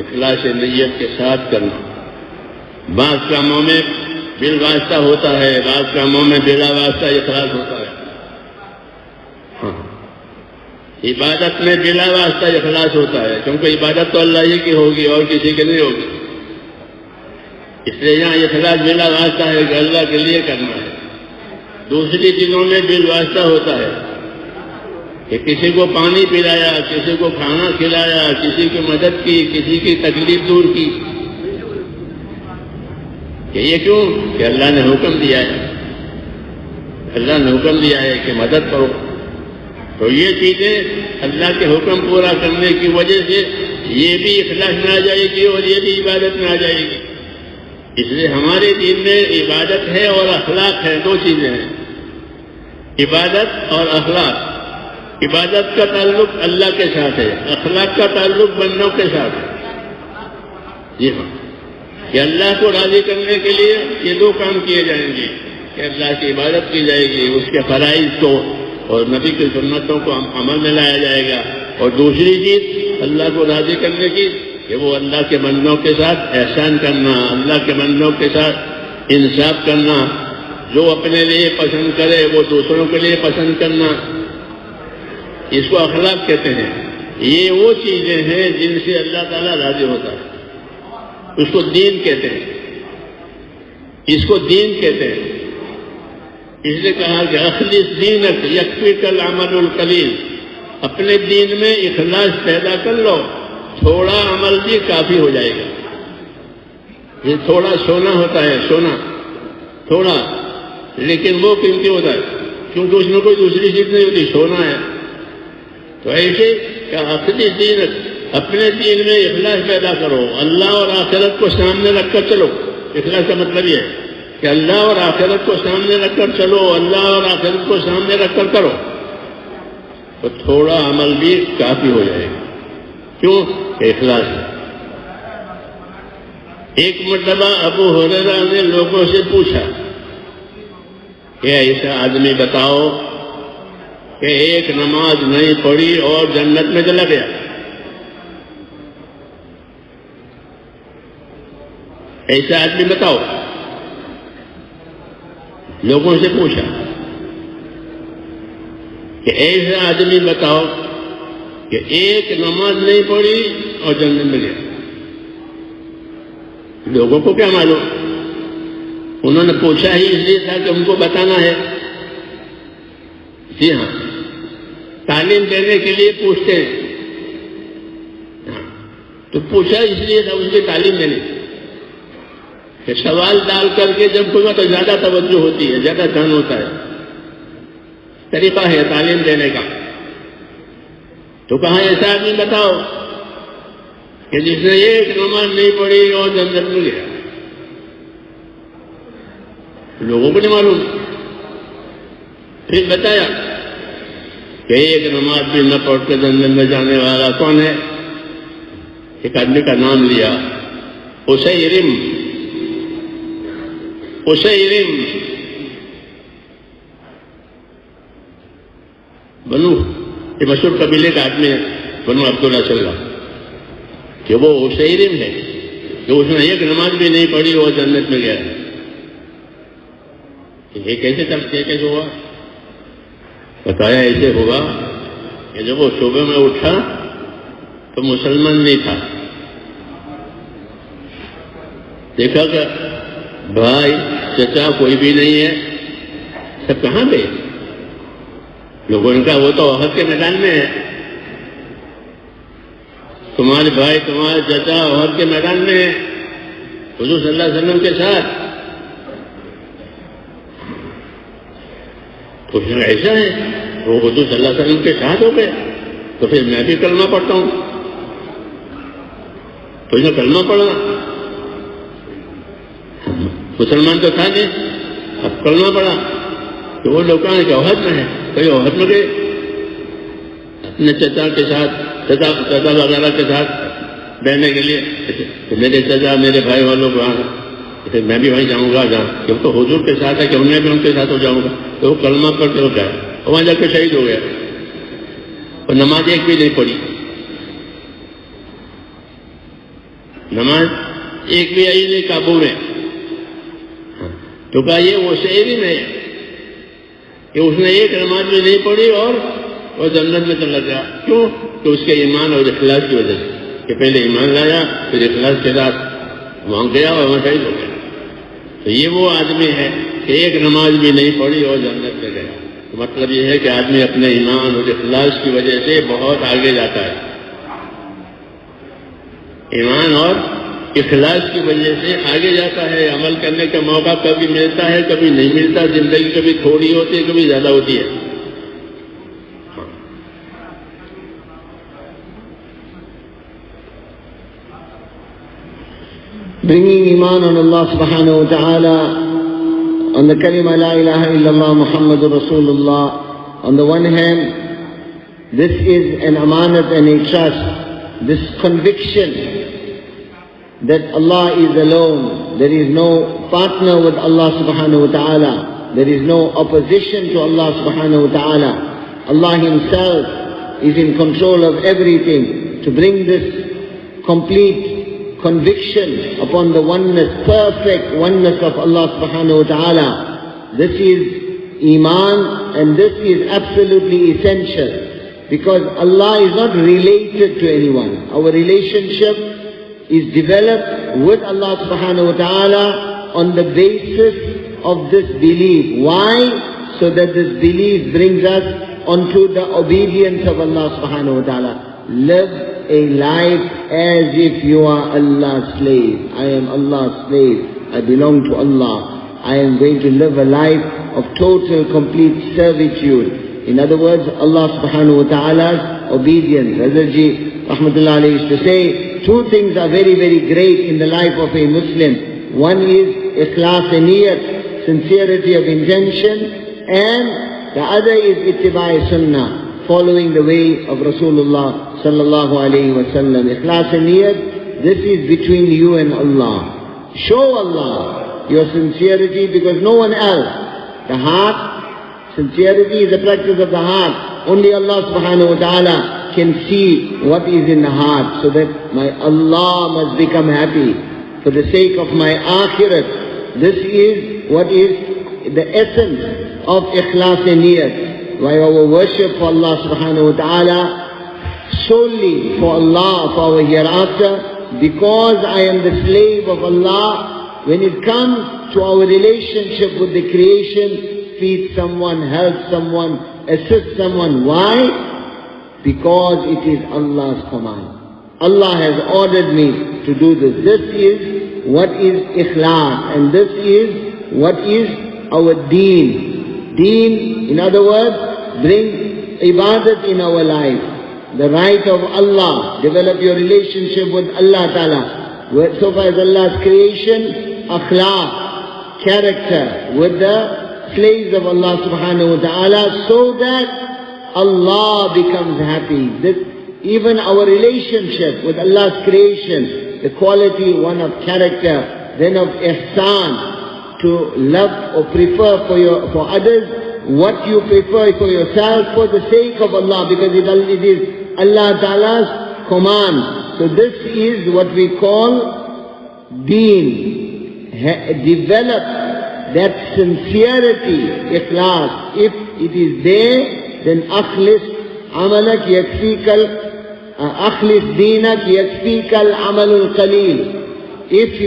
اخلاص نیت کے ساتھ کرنا. بعض کاموں میں بالواسطہ ہوتا ہے، بعض کاموں میں بلا واسطہ اخلاص ہوتا ہے. عبادت میں بلا واسطہ اخلاص ہوتا ہے، کیونکہ عبادت تو اللہ ہی کی ہوگی اور کسی کی نہیں ہوگی. اس لیے یہاں اخلاص بلا واسطہ ہے کہ اللہ کے لیے کرنا ہے. دوسری چیزوں میں بالواسطہ ہوتا ہے کہ کسی کو پانی پلایا، کسی کو کھانا کھلایا، کسی کی مدد کی، کسی کی تکلیف دور کی. کہ یہ کیوں؟ کہ اللہ نے حکم دیا ہے، اللہ نے حکم دیا ہے کہ مدد کرو. تو یہ چیزیں اللہ کے حکم پورا کرنے کی وجہ سے یہ بھی اخلاص میں آ جائے گی اور یہ بھی عبادت میں آ جائے گی. اس لیے ہمارے دین میں عبادت ہے اور اخلاق ہے، دو چیزیں ہیں، عبادت اور اخلاق. عبادت کا تعلق اللہ کے ساتھ ہے، اخلاق کا تعلق بندوں کے ساتھ ہے. جی ہاں، کہ اللہ کو راضی کرنے کے لیے یہ دو کام کیے جائیں گے کہ اللہ کی عبادت کی جائے گی، اس کے فرائض کو اور نبی کی سنتوں کو عمل میں لایا جائے گا. اور دوسری چیز اللہ کو راضی کرنے کی کہ وہ اللہ کے بندوں کے ساتھ احسان کرنا، اللہ کے بندوں کے ساتھ انصاف کرنا، جو اپنے لیے پسند کرے وہ دوسروں کے لیے پسند کرنا. اس کو اخلاق کہتے ہیں. یہ وہ چیزیں ہیں جن سے اللہ تعالیٰ راضی ہوتا ہے. اس کو دین کہتے ہیں، اس کو دین کہتے ہیں. اس نے کہا کہ اخلص دینک یکفیک العمل القلیل. اپنے دین میں اخلاص پیدا کر لو، تھوڑا عمل بھی کافی ہو جائے گا. یہ تھوڑا سونا ہوتا ہے، سونا تھوڑا، لیکن وہ قیمتی ہوتا ہے کیونکہ اس میں کوئی دوسری چیز نہیں ہوتی، سونا ہے. تو ایسے کہ آخری دین اپنے دین میں اخلاص پیدا کرو، اللہ اور آخرت کو سامنے رکھ کر چلو۔ اخلاص کا مطلب یہ ہے کہ اللہ اور آخرت کو سامنے رکھ کر چلو، اللہ اور آخرت کو سامنے رکھ کر کرو، تو تھوڑا عمل بھی کافی ہو جائے گا۔ کیوں؟ اخلاص ہے۔ ایک مرتبہ ابو ہریرہ نے لوگوں سے پوچھا کہ ایسا آدمی بتاؤ کہ ایک نماز نہیں پڑھی اور جنت میں چلا گیا۔ ایسا آدمی بتاؤ، لوگوں سے پوچھا کہ ایسا آدمی بتاؤ کہ ایک نماز نہیں پڑھی اور جنت میں گیا۔ لوگوں کو کیا معلوم؟ انہوں نے پوچھا ہی اس لیے تھا کہ ان کو بتانا ہے۔ جی ہاں، تعلیم دینے کے لیے پوچھتے ہیں، تو پوچھا اس لیے تھا اس کی تعلیم دینے کہ سوال ڈال کر کے جب کوئی تو زیادہ توجہ ہوتی ہے، زیادہ دھیان ہوتا ہے۔ طریقہ ہے تعلیم دینے کا۔ تو کہا ایسا آدمی بتاؤ کہ جس نے ایک نماز نہیں پڑھی اور جنت میں گیا۔ لوگوں کو نہیں معلوم۔ پھر بتایا کہ ایک نماز بھی نہ پڑھ کے جنت میں جانے والا کون ہے؟ ایک آدمی کا نام لیا، اسیرم بنو، یہ مشہور قبیلے کا آدمی ہے، بنو عبداللہ صلی اللہ، کہ وہ اسیرم ہے کہ اس نے ایک نماز بھی نہیں پڑھی وہ جنت میں گیا۔ یہ کیسے ہوا؟ بتایا ایسے ہوا کہ جب وہ صبح میں اٹھا تو مسلمان نہیں تھا۔ دیکھا کہ بھائی چچا کوئی بھی نہیں ہے، سب کہاں گئے؟ لوگوں نے کہا وہ تو احد کے میدان میں ہے۔ تمہارے بھائی تمہارے چچا احد کے میدان میں ہے حضور صلی اللہ علیہ وسلم کے ساتھ۔ تو پھر ایسا ہے وہ حضور صلی اللہ علیہ وسلم کے ساتھ ہو گئے، تو پھر میں بھی کلمہ پڑھتا ہوں۔ تو انہیں کلمہ پڑھا، مسلمان تو تھا نہیں، اب کلمہ پڑھا تو وہ لوگ کہاں کہ احد میں ہے، کہیں احد میں گئے اپنے چچا کے ساتھ، چچا وغیرہ کے ساتھ رہنے کے لیے۔ تو میرے چچا میرے بھائی والوں کو پھر میں بھی وہیں جاؤں گا جہاں کہ تو حضور کے ساتھ ہے کہ میں بھی ان کے ساتھ ہو جاؤں گا۔ تو وہ کلمہ پڑھ کے ہو گیا، وہاں جا کے شہید ہو گیا، اور نماز ایک بھی نہیں پڑھی، نماز ایک بھی آئی نہیں قابو میں۔ تو کہا یہ وہ شہری میں کہ اس نے ایک نماز بھی نہیں پڑھی اور وہ جنت میں چلا گیا۔ کیوں؟ کہ اس کے ایمان اور اخلاص کی وجہ سے، کہ پہلے ایمان لایا پھر اخلاص کے ساتھ وہاں گیا اور وہاں شہید ہو گیا۔ تو یہ وہ آدمی ہے کہ ایک نماز بھی نہیں پڑھی اور جنت میں گیا۔ مطلب یہ ہے کہ آدمی اپنے ایمان اور اخلاص کی وجہ سے بہت آگے جاتا ہے۔ ایمان اور اخلاص کی وجہ سے آگے جاتا ہے۔ عمل کرنے کا موقع کبھی ملتا ہے کبھی نہیں ملتا، زندگی کبھی تھوڑی ہوتی ہے کبھی زیادہ ہوتی ہے۔ Bringing iman on Allah subhanahu wa ta'ala, on the kalima la ilaha illallah Muhammadur Rasulullah, on the one hand, this is an amanat and a trust, this conviction that Allah is alone, there is no partner with Allah subhanahu wa ta'ala, there is no opposition to Allah subhanahu wa ta'ala. Allah Himself is in control of everything. To bring this complete conviction upon the oneness, perfect oneness of Allah subhanahu wa ta'ala, this is Iman, and this is absolutely essential, because Allah is not related to anyone. Our relationship is developed with Allah subhanahu wa ta'ala on the basis of this belief. Why? So that this belief brings us onto the obedience of Allah subhanahu wa ta'ala. Live a life as if you are Allah's slave. I am Allah's slave. I belong to Allah. I am going to live a life of total, complete servitude. In other words, Allah subhanahu wa ta'ala's obedience. Hazratji Rahmatullah Alayhi used to say, two things are very, very great in the life of a Muslim. One is ikhlas and niyat, sincerity of intention, and the other is ittiba' sunnah, following the way of Rasulullah sallallahu alayhi wa sallam. Ikhlas and niyat, this is between you and Allah. Show Allah your sincerity because no one else. The heart, sincerity is the practice of the heart. Only Allah subhanahu wa ta'ala can see what is in the heart, so that my Allah must become happy for the sake of my akhirat. This is what is the essence of ikhlas and niyat. Why our worship for Allah subhanahu wa ta'ala, solely for Allah, for our hereafter, because I am the slave of Allah. When it comes to our relationship with the creation, feed someone, help someone, assist someone. Why? Because it is Allah's command. Allah has ordered me to do this. This is what is ikhlas, and this is what is our deen. Deen, in other words, bring ibadat in our life. The right of Allah, develop your relationship with Allah Ta'ala. So far as Allah's creation, akhlaq, character, with the slaves of Allah subhanahu wa ta'ala, so that Allah becomes happy. This, even our relationship with Allah's creation, the quality, one of character, then of ihsan, to love or prefer for others what you prefer for yourself for the sake of Allah, because it is Allah Ta'ala's command. So this is what we call deen. Develop that sincerity, ikhlas. If it is there, then akhlis amalak yakfikal, akhlis deenak yakfikal amalul qaleel. If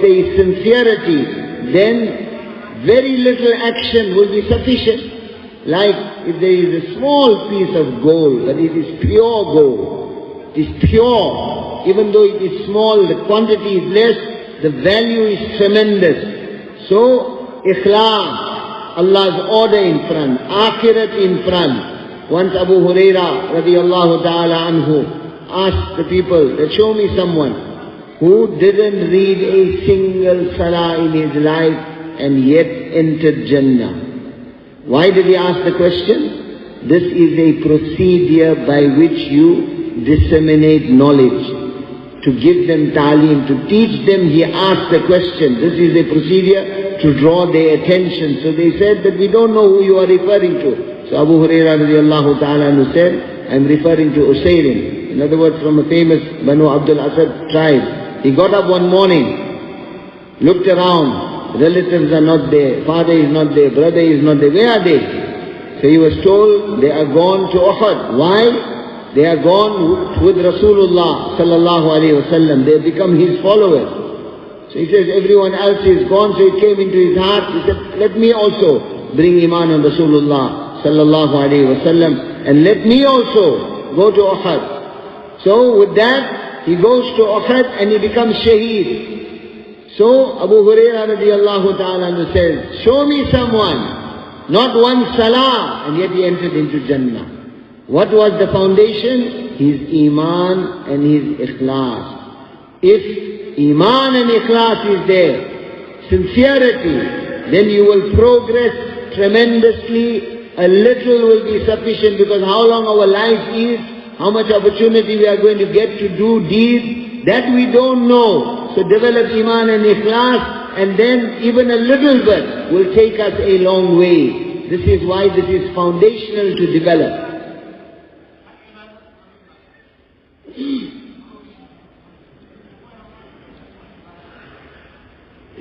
there is sincerity, then very little action will be sufficient. Like if there is a small piece of gold, but it is pure gold, it is pure, even though it is small, the quantity is less, the value is tremendous. So, ikhlas, Allah's order in front, akhirat in front. Once Abu Huraira radiallahu ta'ala anhu asked the people that show me someone who didn't read a single salah in his life and yet entered Jannah. Why did he ask the question? This is a procedure by which you disseminate knowledge. To give them ta'aleem, to teach them, he asked the question. This is a procedure to draw their attention. So they said that we don't know who you are referring to. So Abu Hurairah radiallahu ta'ala said, I'm referring to Usayrim. In other words, from a famous Banu Abdul Asad tribe. He got up one morning, looked around. Relatives are not there, father is not there, brother is not there. Where are they? So he was told they are gone to Uhud. Why? They are gone with Rasulullah sallallahu alayhi wa sallam. They have become his followers. So he says everyone else is gone, so it came into his heart. He said, let me also bring iman on Rasulullah sallallahu alayhi wa sallam, and let me also go to Uhud. So with that, he goes to Uhud and he becomes shaheed. So Abu Hurairah radiallahu ta'ala says, show me someone, not one salah, and yet he entered into Jannah. What was the foundation? His iman and his ikhlas. If iman and ikhlas is there, sincerity, then you will progress tremendously. A little will be sufficient, because how long our life is, how much opportunity we are going to get to do deeds, that we don't know. So develop iman and ikhlas, and then even a little bit will take us a long way. This is why this is foundational to develop.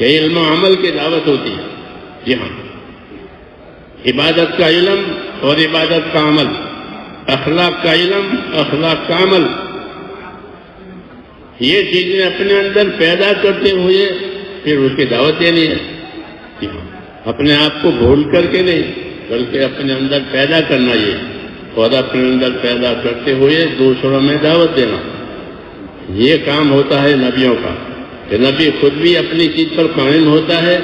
کہ علم و عمل کی دعوت ہوتی ہے. جی ہاں، عبادت کا علم اور عبادت کا عمل، اخلاق کا علم، اخلاق کا عمل، یہ چیزیں اپنے اندر پیدا کرتے ہوئے پھر اس کی دعوت دینی ہے. جی ہاں، اپنے آپ کو بھول کر کے نہیں بلکہ اپنے اندر پیدا کرنا یہ، اور اپنے اندر پیدا کرتے ہوئے دوسروں میں دعوت دینا. یہ کام ہوتا ہے نبیوں کا کہ نبی خود بھی اپنی چیز پر قائم ہوتا ہے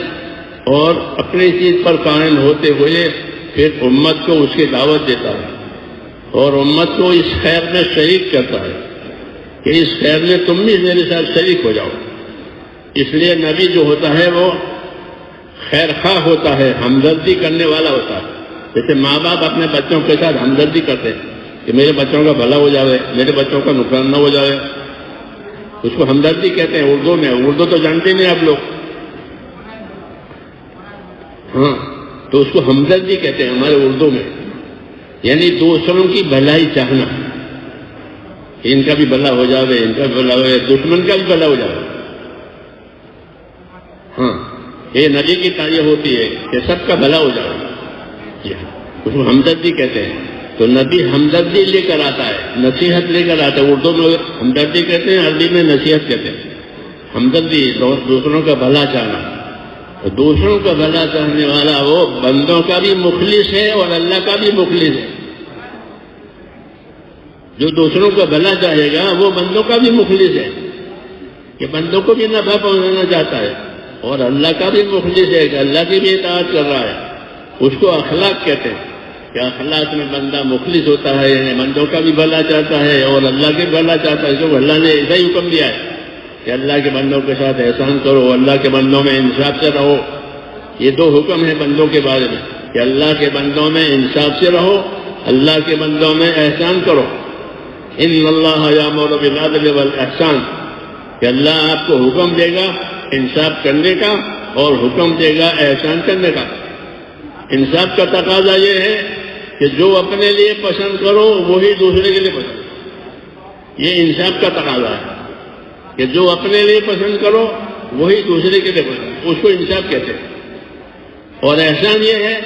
اور اپنی چیز پر قائم ہوتے ہوئے پھر امت کو اس کی دعوت دیتا ہے اور امت کو اس خیر میں شریک کرتا ہے کہ اس خیر میں تم بھی میرے ساتھ شریک ہو جاؤ. اس لیے نبی جو ہوتا ہے وہ خیر خواہ ہوتا ہے، ہمدردی کرنے والا ہوتا ہے. جیسے ماں باپ اپنے بچوں کے ساتھ ہمدردی کرتے ہیں کہ میرے بچوں کا بھلا ہو جائے، میرے بچوں کا نقصان نہ ہو جائے، اس کو ہمدردی کہتے ہیں اردو میں. اردو تو جانتے نہیں آپ لوگ، ہاں، تو اس کو ہمدردی کہتے ہیں ہمارے اردو میں، یعنی دوسروں کی بھلائی چاہنا، ان کا بھی بھلا ہو جائے، ان کا بھی بھلا ہو جائے، دشمن کا بھی بھلا ہو جائے. ہاں، یہ نبی کی تعریف ہوتی ہے کہ سب کا بھلا ہو جائے. اس کو ہمدردی کہتے ہیں. تو نبی ہمدردی لے کر آتا ہے، نصیحت لے کر آتا ہے. اردو میں ہمدردی کہتے ہیں، عربی میں نصیحت کہتے ہیں. ہمدردی دوسروں کا بھلا چاہنا. دوسروں کا بھلا چاہنے والا وہ بندوں کا بھی مخلص ہے اور اللہ کا بھی مخلص ہے. جو دوسروں کا بھلا چاہے گا وہ بندوں کا بھی مخلص ہے کہ بندوں کو بھی نفع پہنچانا چاہتا ہے، اور اللہ کا بھی مخلص ہے کہ اللہ کی بھی اطاعت کر رہا ہے. اس کو اخلاق کہتے ہیں کہ اخلاق میں بندہ مخلص ہوتا ہے، یعنی بندوں کا بھی بھلا چاہتا ہے اور اللہ کے بھلا چاہتا ہے. کیونکہ اللہ نے ایسا ہی حکم دیا ہے کہ اللہ کے بندوں کے ساتھ احسان کرو، اللہ کے بندوں میں انصاف سے رہو. یہ دو حکم ہیں بندوں کے بارے میں کہ اللہ کے بندوں میں انصاف سے رہو، اللہ کے بندوں میں احسان کرو. ان اللہ یامر بالعدل والاحسان، کہ اللہ آپ کو حکم دے گا انصاف کرنے کا اور حکم دے گا احسان کرنے کا. انصاف کا تقاضا یہ ہے کہ جو اپنے لیے پسند کرو وہی دوسرے کے لیے پسند. یہ انصاف کا تقاضا ہے کہ جو اپنے لیے پسند کرو وہی دوسرے کے لیے پسند، اس کو انصاف کہتے ہیں. اور احسان یہ ہے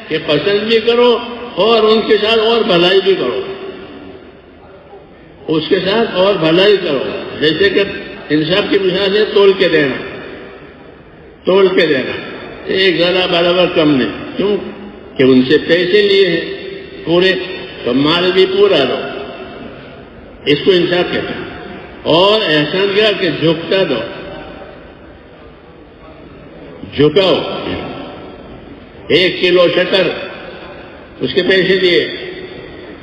کہ پسند بھی کرو اور ان کے ساتھ اور بھلائی بھی کرو، اس کے ساتھ اور بھلائی کرو. جیسے کہ انصاف کی مثال ہے تول کے دینا. تول کے دینا ایک ذرا برابر کم نہیں، کیوں کہ ان سے پیسے لیے ہیں پورے، تو مال بھی پورا دو، اس کو انصاف کہتے ہیں. اور احسان کیا کہ جھکتا دو، جھکاؤ. 1 کلو شکر اس کے پیسے دیے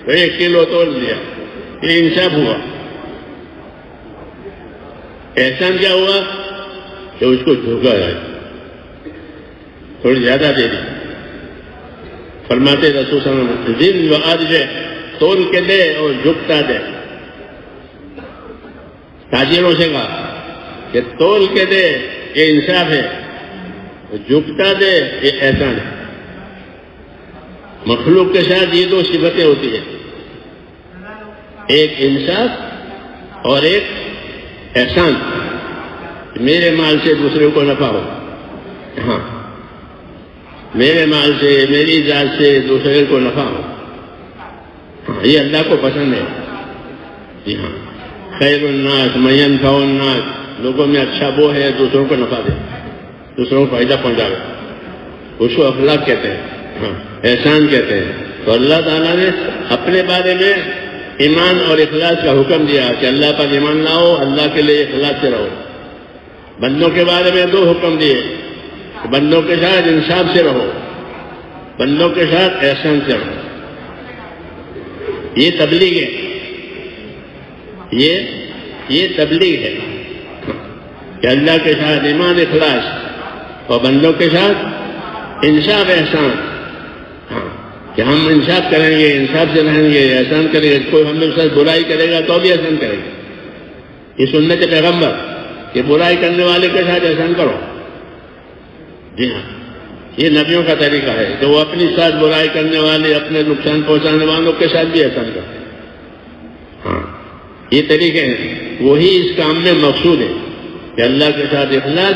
تو 1 کلو تول دیا، یہ انصاف ہوا. احسان کیا ہوا کہ اس کو جھکا ہے، تھوڑی زیادہ دے دی. فرماتے رسول صلی اللہ علیہ وسلم دن و عرض تول کے دے اور جھکتا دے. تاجروں سے کہا کہ تول کے دے یہ انصاف ہے، جھکتا دے یہ احسان ہے. مخلوق کے ساتھ یہ 2 صفتیں ہوتی ہیں، ایک انصاف اور ایک احسان. میرے مال سے دوسرے کو نفع ہو، ہاں، میرے مال سے میری ذات سے دوسرے کو نفع ہو، ہاں، یہ اللہ کو پسند ہے. جی ہاں، خیر الناس من ينفع الناس، لوگوں میں اچھا وہ ہے دوسروں کو نفع دے، دوسروں کو فائدہ پہنچاوے، اس کو اخلاق کہتے ہیں، ہاں، احسان کہتے ہیں. تو اللہ تعالیٰ نے اپنے بارے میں ایمان اور اخلاص کا حکم دیا کہ اللہ پر ایمان لاؤ، اللہ کے لیے اخلاص سے رہو. بندوں کے بارے میں 2 حکم دیے، بندوں کے ساتھ انصاف سے رہو، بندوں کے ساتھ احسان سے رہو. یہ تبلیغ ہے، یہ تبلیغ ہے کہ اللہ کے ساتھ ایمان اخلاص اور بندوں کے ساتھ انصاف احسان. ہاں، کہ ہم انصاف کریں گے، انصاف سے رہیں گے، احسان کریں گے. کوئی ہم لوگ ساتھ برائی کرے گا تو بھی احسان کریں گے. یہ سنت پیغمبر کہ برائی کرنے والے کے ساتھ احسان کرو. جی ہاں، یہ نبیوں کا طریقہ ہے کہ وہ اپنی ساتھ برائی کرنے والے، اپنے نقصان پہنچانے والوں کے ساتھ بھی احسان کرتے ہیں. ہاں، یہ طریقے ہیں. وہی اس کام میں مقصود ہے کہ اللہ کے ساتھ اخلاص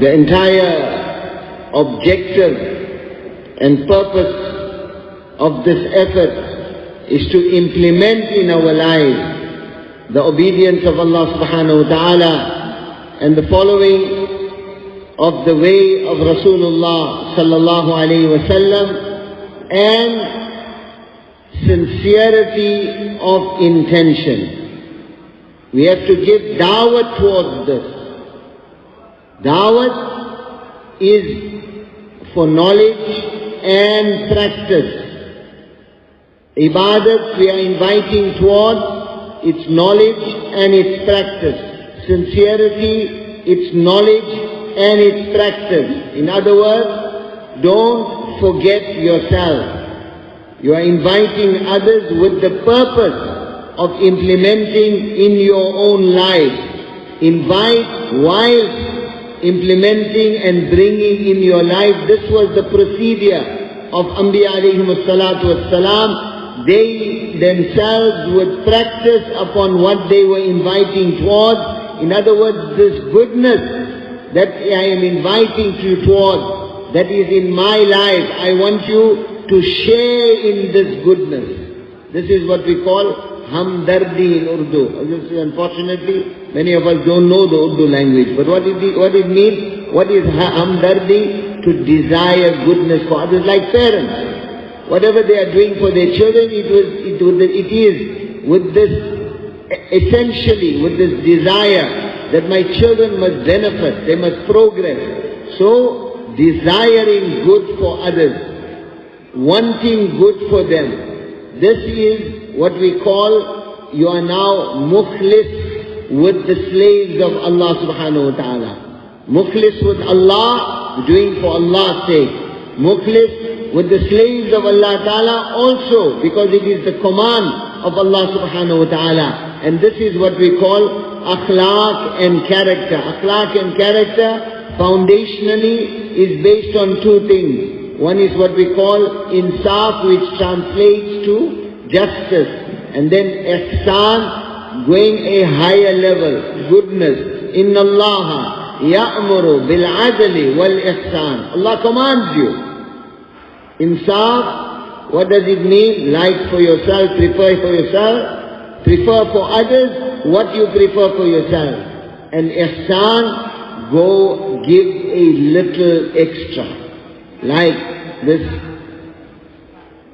The entire objective and purpose of this effort is to implement in our lives the obedience of Allah subhanahu wa ta'ala and the following of the way of Rasulullah sallallahu alayhi wa sallam and sincerity of intention. We have to give da'wat towards this. Da'wat is for knowledge and practice. Ibadat we are inviting towards its knowledge and its practice. Sincerity, its knowledge and its practice. In other words, don't forget yourself. You are inviting others with the purpose of implementing in your own life. Invite while implementing and bringing in your life. This was the procedure of Anbiya alayhim salatu wassalam. They themselves would practice upon what they were inviting towards. In other words, this goodness that I am inviting you towards, that is in my life, I want you to share in this goodness. This is what we call Hamdardi in Urdu. Unfortunately, many of us don't know the Urdu language. But what it means? What is Hamdardi? To desire goodness for others, like parents. Whatever they are doing for their children, it is with this, essentially with this desire that my children must benefit, they must progress. So, desiring good for others, wanting good for them. This is what we call, you are now mukhlis with the slaves of Allah subhanahu wa ta'ala. Mukhlis with Allah, doing for Allah's sake. Mukhlis with the slaves of Allah ta'ala also, because it is the command of Allah subhanahu wa ta'ala. And this is what we call akhlaq and character. Akhlaq and character foundationally is based on two things. One is what we call insaf, which translates to justice, and then ihsan, going a higher level, goodness. Inna Allah ya'muru bil adli wal ihsan. Allah commands you. Insaf, what does it mean? Like for yourself, prefer for yourself, prefer for others what you prefer for yourself. And ihsan, go give a little extra. Like this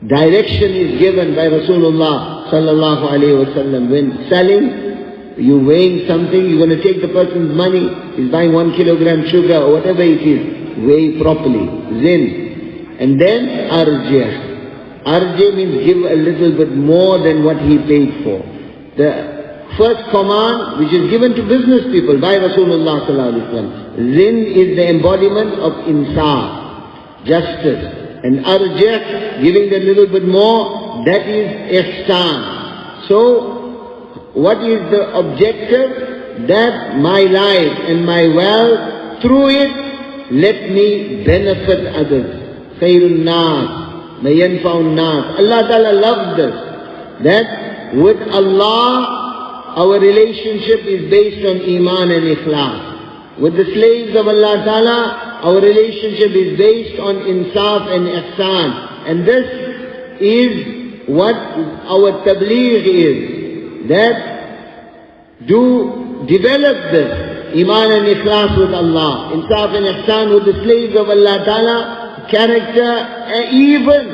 direction is given by Rasulullah sallallahu alayhi wa sallam. When selling, you weighing something, you're going to take the person's money, he's buying 1 kilogram sugar or whatever it is, weigh properly, zin. And then arjih. Arjih means give a little bit more than what he paid for. The first command which is given to business people by Rasulullah sallallahu alayhi wa sallam. Zin is the embodiment of insaf, justice. And arjih, giving a little bit more, that is ihsan. So, what is the objective? That my life and my wealth, through it, let me benefit others. Khairun nas, mayanfa'un nas. Allah Ta'ala loves this. That with Allah, our relationship is based on iman and ikhlas. With the slaves of Allah Ta'ala, our relationship is based on insaf and ihsan. And this is what our tabligh is. That develop this iman and ikhlas with Allah, insaf and ihsan with the slaves of Allah Ta'ala, character, even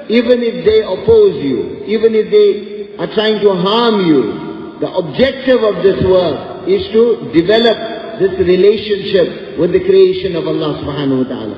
if they oppose you, even if they are trying to harm you. The objective of this work is to develop this relationship with the creation of Allah subhanahu wa ta'ala.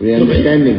We are understanding.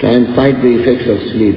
Try and fight the effects of sleep.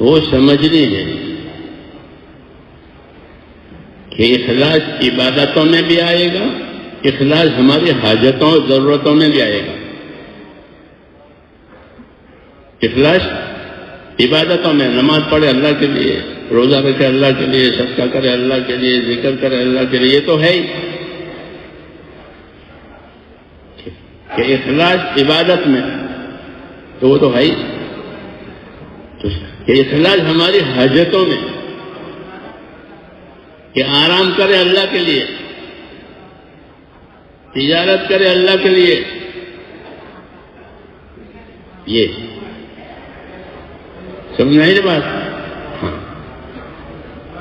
وہ سمجھنی ہے کہ اخلاص عبادتوں میں بھی آئے گا، اخلاص ہماری حاجتوں اور ضرورتوں میں بھی آئے گا۔ اخلاص عبادتوں میں، نماز پڑھے اللہ کے لیے، روزہ رکھے اللہ کے لیے، صدقہ کرے اللہ کے لیے، ذکر کرے اللہ کے لیے، یہ تو ہے ہی کہ اخلاص عبادت میں، تو وہ تو ہے ہی کہ اخلاص ہماری حاجتوں میں، کہ آرام کرے اللہ کے لیے، تجارت کرے اللہ کے لیے، یہ سمجھ نہیں بات؟ ہاں،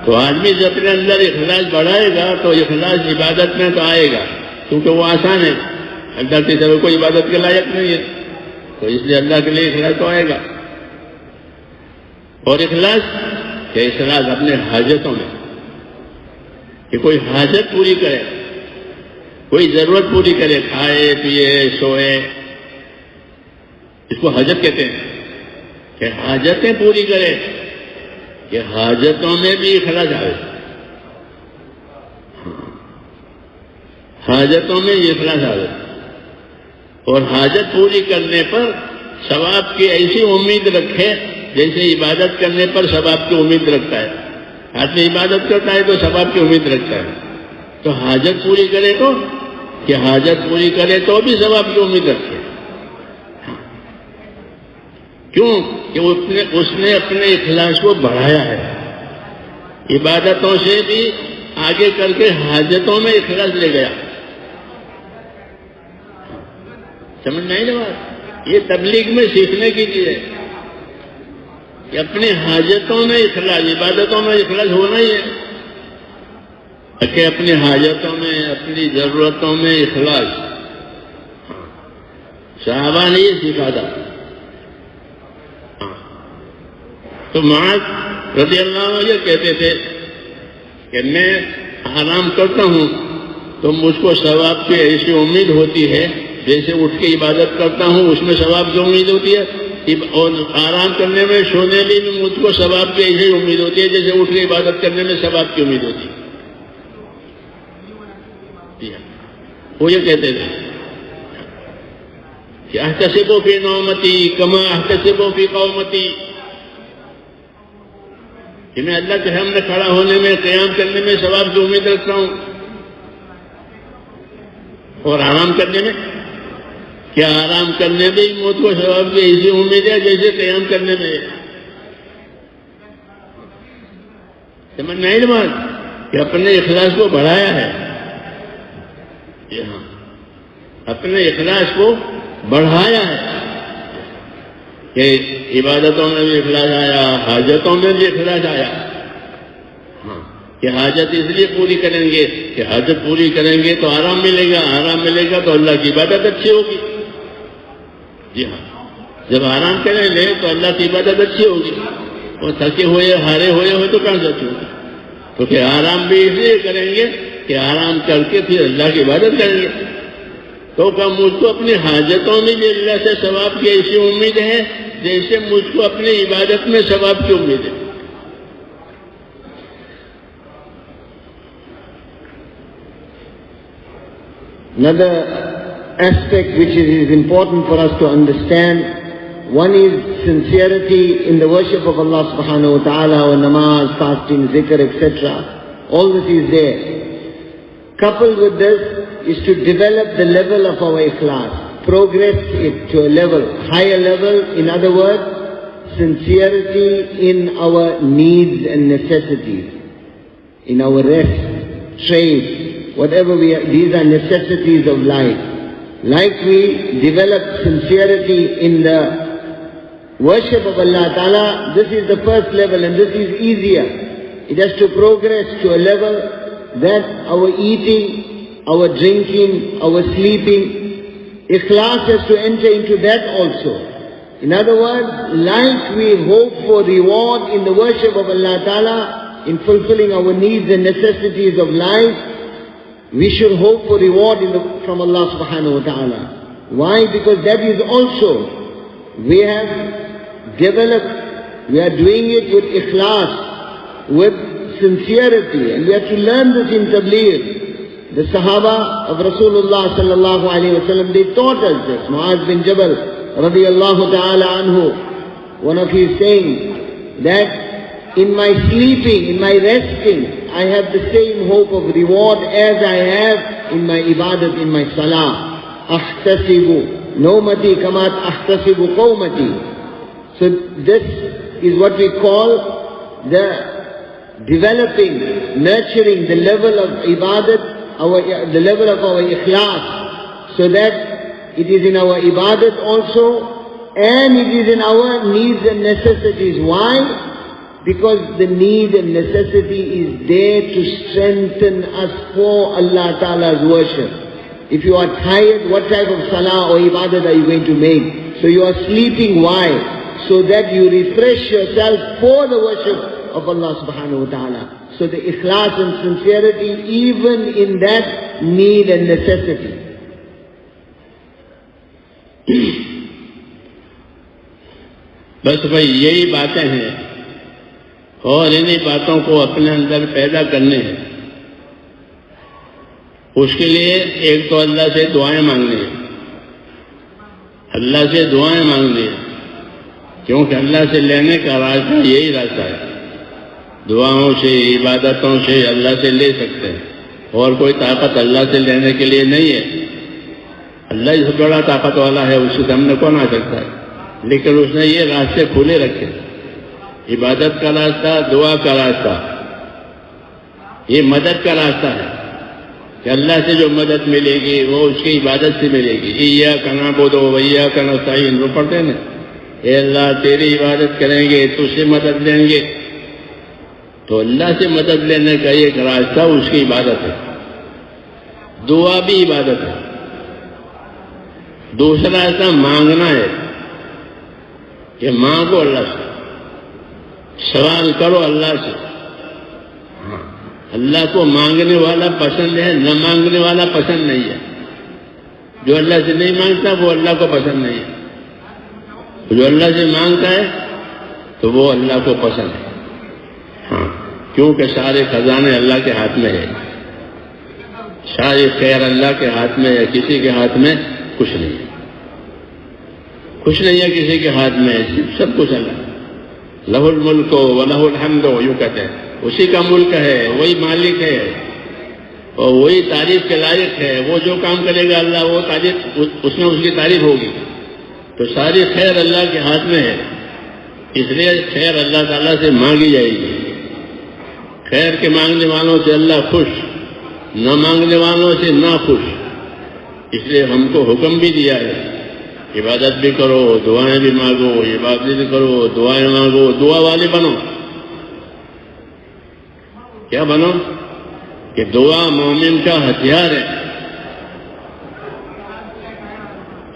تو آدمی جب اپنے اندر اخلاص بڑھائے گا تو اخلاص عبادت میں تو آئے گا، کیونکہ وہ آسان ہے، اللہ کی طرف کوئی عبادت کے لائق نہیں ہے، تو اس لیے اللہ کے لیے اخلاص تو آئے گا۔ اور اخلاص کہ اخلاص اپنے حاجتوں میں، کہ کوئی حاجت پوری کرے، کوئی ضرورت پوری کرے، کھائے پیے سوئے، اس کو حاجت کہتے ہیں، کہ حاجتیں پوری کرے، کہ حاجتوں میں بھی اخلاص آئے، حاجتوں میں یہ اخلاص آئے، اور حاجت پوری کرنے پر ثواب کی ایسی امید رکھے جیسے عبادت کرنے پر ثواب کی امید رکھتا ہے۔ آدمی عبادت کرتا ہے تو ثواب کی امید رکھتا ہے، تو حاجت پوری کرے تو، کہ حاجت پوری کرے تو بھی ثواب کی امید رکھے۔ کیوں کہ اس نے اپنے اخلاص کو بڑھایا ہے، عبادتوں سے بھی آگے کر کے حاجتوں میں اخلاص لے گیا۔ سمجھ نہیں لگا؟ یہ تبلیغ میں سیکھنے کی چیز ہے کہ اپنی حاجتوں میں اخلاص، عبادتوں میں اخلاص ہونا ہی ہے، کہ اپنی حاجتوں میں، اپنی ضرورتوں میں اخلاص۔ صحابہ نے یہ سیکھا تھا۔ تو معاذ رضی اللہ عنہ یہ کہتے تھے کہ میں آرام کرتا ہوں تو مجھ کو ثواب کی ایسی امید ہوتی ہے، جیسے اٹھ کے عبادت کرتا ہوں اس میں ثواب کی امید ہوتی ہے، اور آرام کرنے میں، سونے میں بھی مجھ کو ثواب کی ایسی امید ہوتی ہے جیسے اٹھ کے عبادت کرنے میں ثواب کی امید ہوتی ہے۔ وہ یہ کہتے تھے کہ احتسب فی نومتی کما احتسب فی قومتی، کہ میں اللہ کے سامنے کھڑا ہونے میں، قیام کرنے میں ثواب کی امید رکھتا ہوں، اور آرام کرنے میں، کیا آرام کرنے میں مجھ کو ثواب کی ایسی امید ہے جیسے قیام کرنے میں۔ سمجھ نہیں بات کہ اپنے اخلاص کو بڑھایا ہے، ہاں اپنے اخلاص کو بڑھایا ہے، کہ عبادتوں میں بھی اخلاص آیا، حاجتوں میں بھی اخلاص آیا، ہاں کہ حاجت اس لیے پوری کریں گے کہ حاجت پوری کریں گے تو آرام ملے گا، آرام ملے گا تو اللہ کی عبادت اچھی ہوگی۔ جی ہاں، جب آرام کریں گے تو اللہ کی عبادت اچھی ہوگی، اور تھکے ہوئے ہارے ہوئے تو کہاں سے اچھی ہوگی؟ کیونکہ آرام بھی اس لیے کریں گے کہ آرام کر کے پھر اللہ کی عبادت کریں گے۔ تو کہ مجھ کو اپنی حاجتوں میں بھی اللہ سے ثواب کی ایسی امید ہے جیسے مجھ کو اپنی عبادت میں ثواب کی امید ہے۔ Another aspect which is important for us to understand, one is sincerity in the worship of Allah subhanahu wa ta'ala, or namaz, fasting, zikr, etc. All this is there. Coupled with this is to develop the level of our ikhlas, progress it to a level, higher level, in other words, sincerity in our needs and necessities, in our rest, trade, whatever these are necessities of life. Like we develop sincerity in the worship of Allah Ta'ala, this is the first level and this is easier. It has to progress to a level that our eating, our drinking, our sleeping, ikhlas has to enter into that also. In other words, like we hope for reward in the worship of Allah Ta'ala, in fulfilling our needs and necessities of life, we should hope for reward from Allah subhanahu wa ta'ala. Why? Because that is also, we have developed We are doing it with ikhlas, with sincerity, and we have to learn this in Tabligh. The Sahaba of Rasulullah sallallahu alayhi wa sallam, they taught us this. Muaz bin Jabal radiyallahu ta'ala anhu, one of his saying that in my sleeping, in my resting, I have the same hope of reward as I have in my ibadat, in my salah. Ahtasibu nawmati kamat ahtasibu qawmati. So this is what we call the developing, nurturing the level of ibadat, the level of our ikhlas, so that it is in our ibadat also, and it is in our needs and necessities. Why? Because the need and necessity is there to strengthen us for Allah Ta'ala's worship. If you are tired, what type of salah or ibadat are you going to make? So you are sleeping, why? So that you refresh yourself for the worship of Allah subhanahu wa ta'ala. So the ikhlas and sincerity even in that need and necessity. بس بھائی یہی باتیں ہیں اور انہی باتوں کو اپنے اندر پیدا کرنے ہیں. اس کے لیے ایک تو اللہ سے دعائیں مانگنی ہیں, اللہ سے دعائیں مانگنی ہیں, کیونکہ اللہ سے لینے کا راستہ یہی راستہ ہے. دعاؤں سے, عبادتوں سے اللہ سے لے سکتے ہیں, اور کوئی طاقت اللہ سے لینے کے لیے نہیں ہے. اللہ ہی سب بڑا طاقت والا ہے, اس سے ہم نے کون آ سکتا ہے. لیکن اس نے یہ راستے کھلے رکھے, عبادت کا راستہ, دعا کا راستہ, یہ مدد کا راستہ ہے کہ اللہ سے جو مدد ملے گی وہ اس کی عبادت سے ملے گی. ایاک نعبد و ایاک نستعین, وہ پڑھتے ہیں, اے اللہ تیری عبادت کریں گے, تجھ سے مدد لیں گے. تو اللہ سے مدد لینے کا ایک راستہ اس کی عبادت ہے. دعا بھی عبادت ہے. دوسرا راستہ مانگنا ہے کہ مانگو اللہ سے, سوال کرو اللہ سے. اللہ کو مانگنے والا پسند ہے, نہ مانگنے والا پسند نہیں ہے. جو اللہ سے نہیں مانگتا وہ اللہ کو پسند نہیں ہے. جو اللہ سے مانگتا ہے تو وہ اللہ کو پسند ہے. ہاں, کیونکہ سارے خزانے اللہ کے ہاتھ میں ہے, ساری خیر اللہ کے ہاتھ میں ہے, کسی کے ہاتھ میں کچھ نہیں ہے. کچھ نہیں ہے کسی کے ہاتھ میں, سب کچھ اللہ. لہ الملک و لہ الحمد, یوں کہتے ہیں, اسی کا ملک ہے, وہی مالک ہے اور وہی تعریف کے لائق ہے. وہ جو کام کرے گا اللہ وہ تعریف, اس میں اس کی تعریف ہوگی. تو ساری خیر اللہ کے ہاتھ میں ہے, اس لیے خیر اللہ تعالیٰ سے مانگی جائے گی. خیر کے مانگنے والوں سے اللہ خوش, نہ مانگنے والوں سے نہ خوش. اس لیے ہم کو حکم بھی دیا ہے, عبادت بھی کرو, دعائیں بھی مانگو, عبادت بھی کرو, دعائیں مانگو. دعا والے بنو. کیا بنو؟ کہ دعا مومن کا ہتھیار ہے.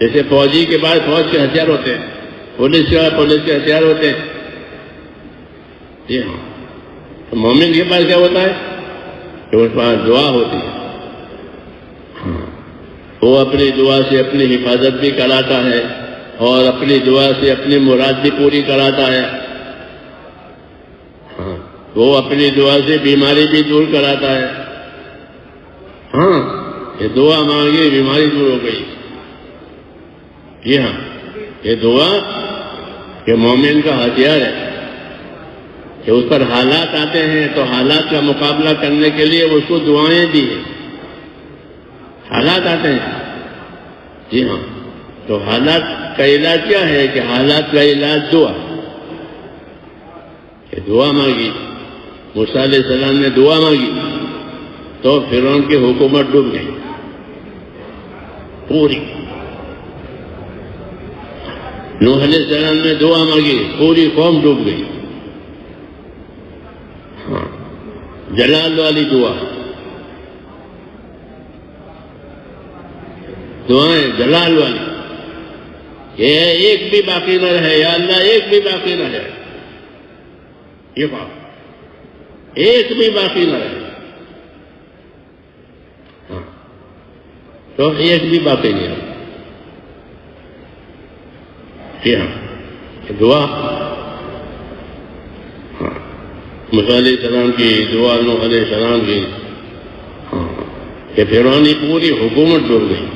جیسے فوجی کے بعد فوج کے ہتھیار ہوتے ہیں, پولیس کے ہتھیار ہوتے ہیں. جی ہاں, تو مومن کے پاس کیا ہوتا ہے کہ اس پاس دعا ہوتی ہے. وہ اپنی دعا سے اپنی حفاظت بھی کراتا ہے اور اپنی دعا سے اپنی مراد بھی پوری کراتا ہے. ہاں, وہ اپنی دعا سے بیماری بھی دور کراتا ہے. ہاں, یہ دعا مانگی بیماری دور ہو گئی. جی ہاں, یہ دعا کہ مومن کا ہتھیار ہے کہ اس پر حالات آتے ہیں تو حالات کا مقابلہ کرنے کے لیے اس کو دعائیں دی ہیں. حالات آتے ہیں. جی ہاں, تو حالات کا علاج کیا ہے کہ حالات کا علاج دعا. کہ دعا مانگی, موسیٰ علیہ السلام نے دعا مانگی تو فرعون کی حکومت ڈوب گئی پوری. نوح علیہ السلام نے دعا مانگی, پوری قوم ڈوب گئی. ہاں, جلال والی دعا, دعائیں جلال والی. یہ ایک بھی باقی نہ رہے, یا اللہ ایک بھی باقی نہ رہے. یہ بات ایک بھی باقی نہ رہے. ہاں, تو ایک بھی باقی نہیں رہے. جی ہاں, دعا موسیٰ علیہ السلام کی دعا، نوح علیہ السلام کی، کہ فرعونی پوری حکومت ڈوب گئی،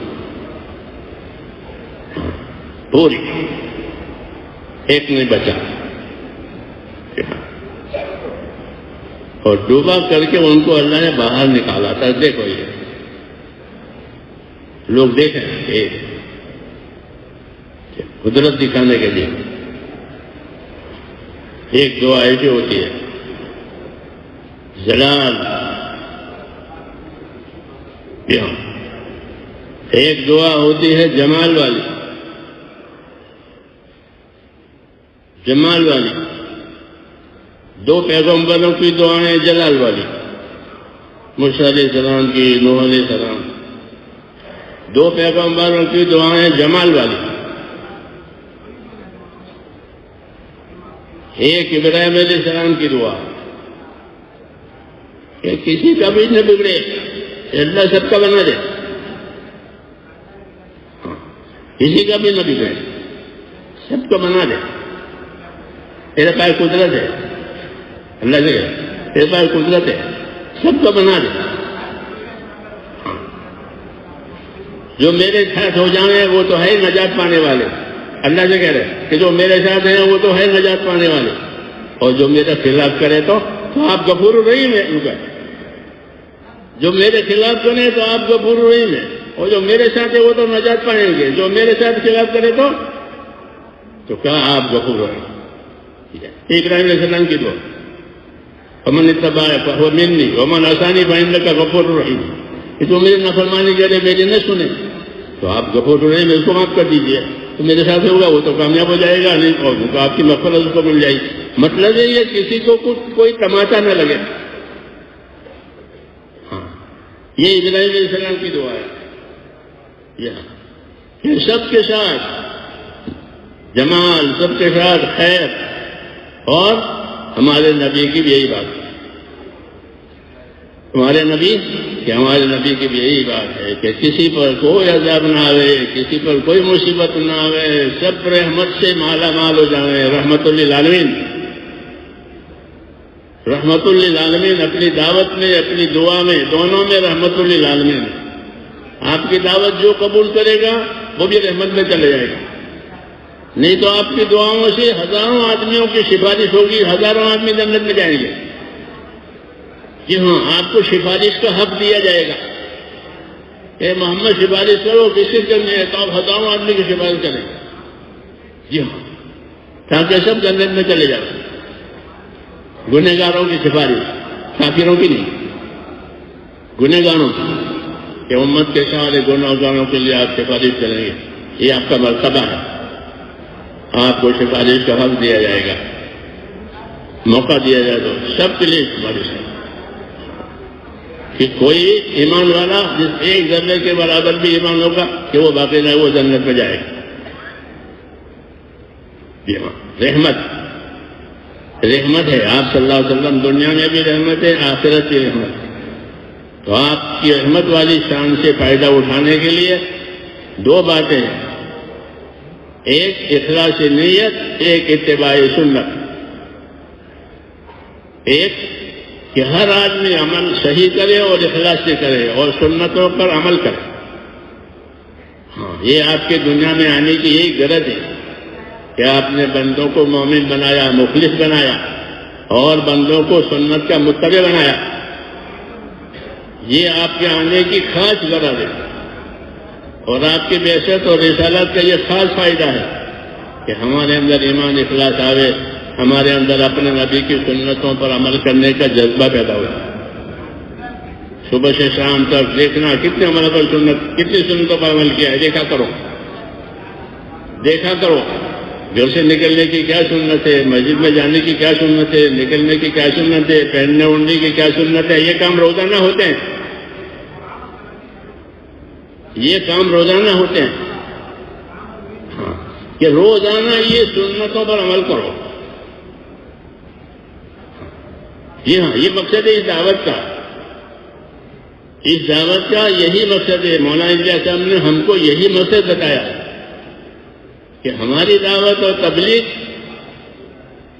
پوری، ایک نہیں بچا، اور ڈوبا کر کے ان کو اللہ نے باہر نکالا تھا. دیکھو یہ لوگ دیکھیں قدرت دکھانے کے لیے. ایک دعا ایسی ہوتی ہے جلال، ایک دعا ہوتی ہے جمال والی، جمال والی. دو پیغمبروں کی دعائیں جلال والی، موسیٰ علیہ السلام کی، نوح علیہ السلام. دو پیغمبروں کی دعائیں جمال والی. ایک ابراہیم علیہ السلام کی دعا کہ کسی کا بھی نہ بگڑے، اللہ سب کا بنا دے، کسی کا بھی نہ بگڑے، سب کا بنا دے. میرے پاس قدرت ہے، اللہ سے میرے پاس قدرت ہے، سب کا بنا دے. جو میرے ساتھ ہو جائیں وہ تو ہے نجات پانے والے. اللہ سے کہہ رہے کہ جو میرے ساتھ ہیں وہ تو ہے نجات پانے والے، اور جو میرے خلاف کرے تو آپ غفور الرحیم ہے. ان کا جو میرے خلاف کرے تو آپ غفور الرحیم ہے، اور جو میرے ساتھ ہے وہ تو نجات پائیں گے. جو میرے ساتھ خلاف کرے تو کہا آپ غفور الرحیم. ابراہیم علیہ السلام کی دعا، ومن اتبعنی فہو منی ومن عصانی فانک غفور الرحیم. تو میری نافرمانی کرے، میری نہ سنے تو آپ غفور الرحیم، اس کو معاف کر دیجیے. تو میرے ساتھ ہوگا وہ تو کامیاب ہو جائے گا، نہیں اور تو آپ کی مغفرت اس کو مل جائے گی. مطلب یہ کسی کو کوئی تماشا نہ لگے. ہاں یہ ابراہیم علیہ السلام کی دعا ہے. یہ سب کے ساتھ جمال، سب کے ساتھ خیر. اور ہمارے نبی کی بھی یہی بات ہے، ہمارے نبی کی بھی یہی بات ہے کہ کسی پر کوئی عذاب نہ آوے، کسی پر کوئی مصیبت نہ آوے، سب رحمت سے مالا مال ہو جائیں. رحمت للعالمین، رحمت للعالمین. اپنی دعوت میں، اپنی دعا میں، دونوں میں رحمت للعالمین. آپ کی دعوت جو قبول کرے گا وہ بھی رحمت میں چلے جائے گا. نہیں تو آپ کی دعاؤں سے ہزاروں آدمیوں کی سفارش ہوگی، ہزاروں آدمی جنت میں جائیں گے. جی ہاں، آپ کو سفارش کا حق دیا جائے گا کہ محمد سفارش کرو، کسی کرنی ہے تو آپ ہزاروں آدمی کی سفارش کریں. جی ہاں، تاکہ سب جنت میں چلے جائیں. گنہگاروں کی سفارش، کافروں کی نہیں، گنہگاروں کی، کہ امت کے سارے گنہگاروں کے لیے آپ سفارش کریں گے. یہ آپ کا مرتبہ ہے، آپ کو سفارش کا حق دیا جائے گا. موقع دیا جائے تو سب کے لیے سفارش ہے. کہ کوئی ایمان والا جس ایک ذرے کے برابر بھی ایمان ہوگا کہ وہ باقی نہ وہ جنت میں جائے گا. رحمت ہے. آپ صلی اللہ علیہ وسلم دنیا میں بھی رحمت ہے، آخرت کی رحمت ہے. تو آپ کی رحمت والی شان سے فائدہ اٹھانے کے لیے دو باتیں ہیں، ایک اخلاص نیت، ایک اتباع سنت. ایک کہ ہر آدمی عمل صحیح کرے اور اخلاص سے کرے اور سنتوں پر عمل کرے. ہاں یہ آپ کے دنیا میں آنے کی یہی غرض ہے کہ آپ نے بندوں کو مومن بنایا، مخلص بنایا، اور بندوں کو سنت کا متبع بنایا. یہ آپ کے آنے کی خاص غرض ہے، اور آپ کی بعثت اور رسالت کا یہ خاص فائدہ ہے کہ ہمارے اندر ایمان اخلاص آوے، ہمارے اندر اپنے نبی کی سنتوں پر عمل کرنے کا جذبہ پیدا ہوا. صبح سے شام تک دیکھنا کتنے عمل پر سنت، کتنی سنتوں پر عمل کیا ہے، دیکھا کرو. گھر سے نکلنے کی کیا سنت ہے، مسجد میں جانے کی کیا سنت ہے، نکلنے کی کیا سنت ہے، پہننے اڑنے کی کیا سنت ہے. یہ کام روزانہ ہوتے ہیں، یہ کام روزانہ ہوتے ہیں. ہاں کہ روزانہ یہ سنتوں پر عمل کرو. جی ہاں یہ مقصد ہے اس دعوت کا یہی مقصد ہے. مولانا الیاس صاحب نے ہم کو یہی مقصد بتایا کہ ہماری دعوت اور تبلیغ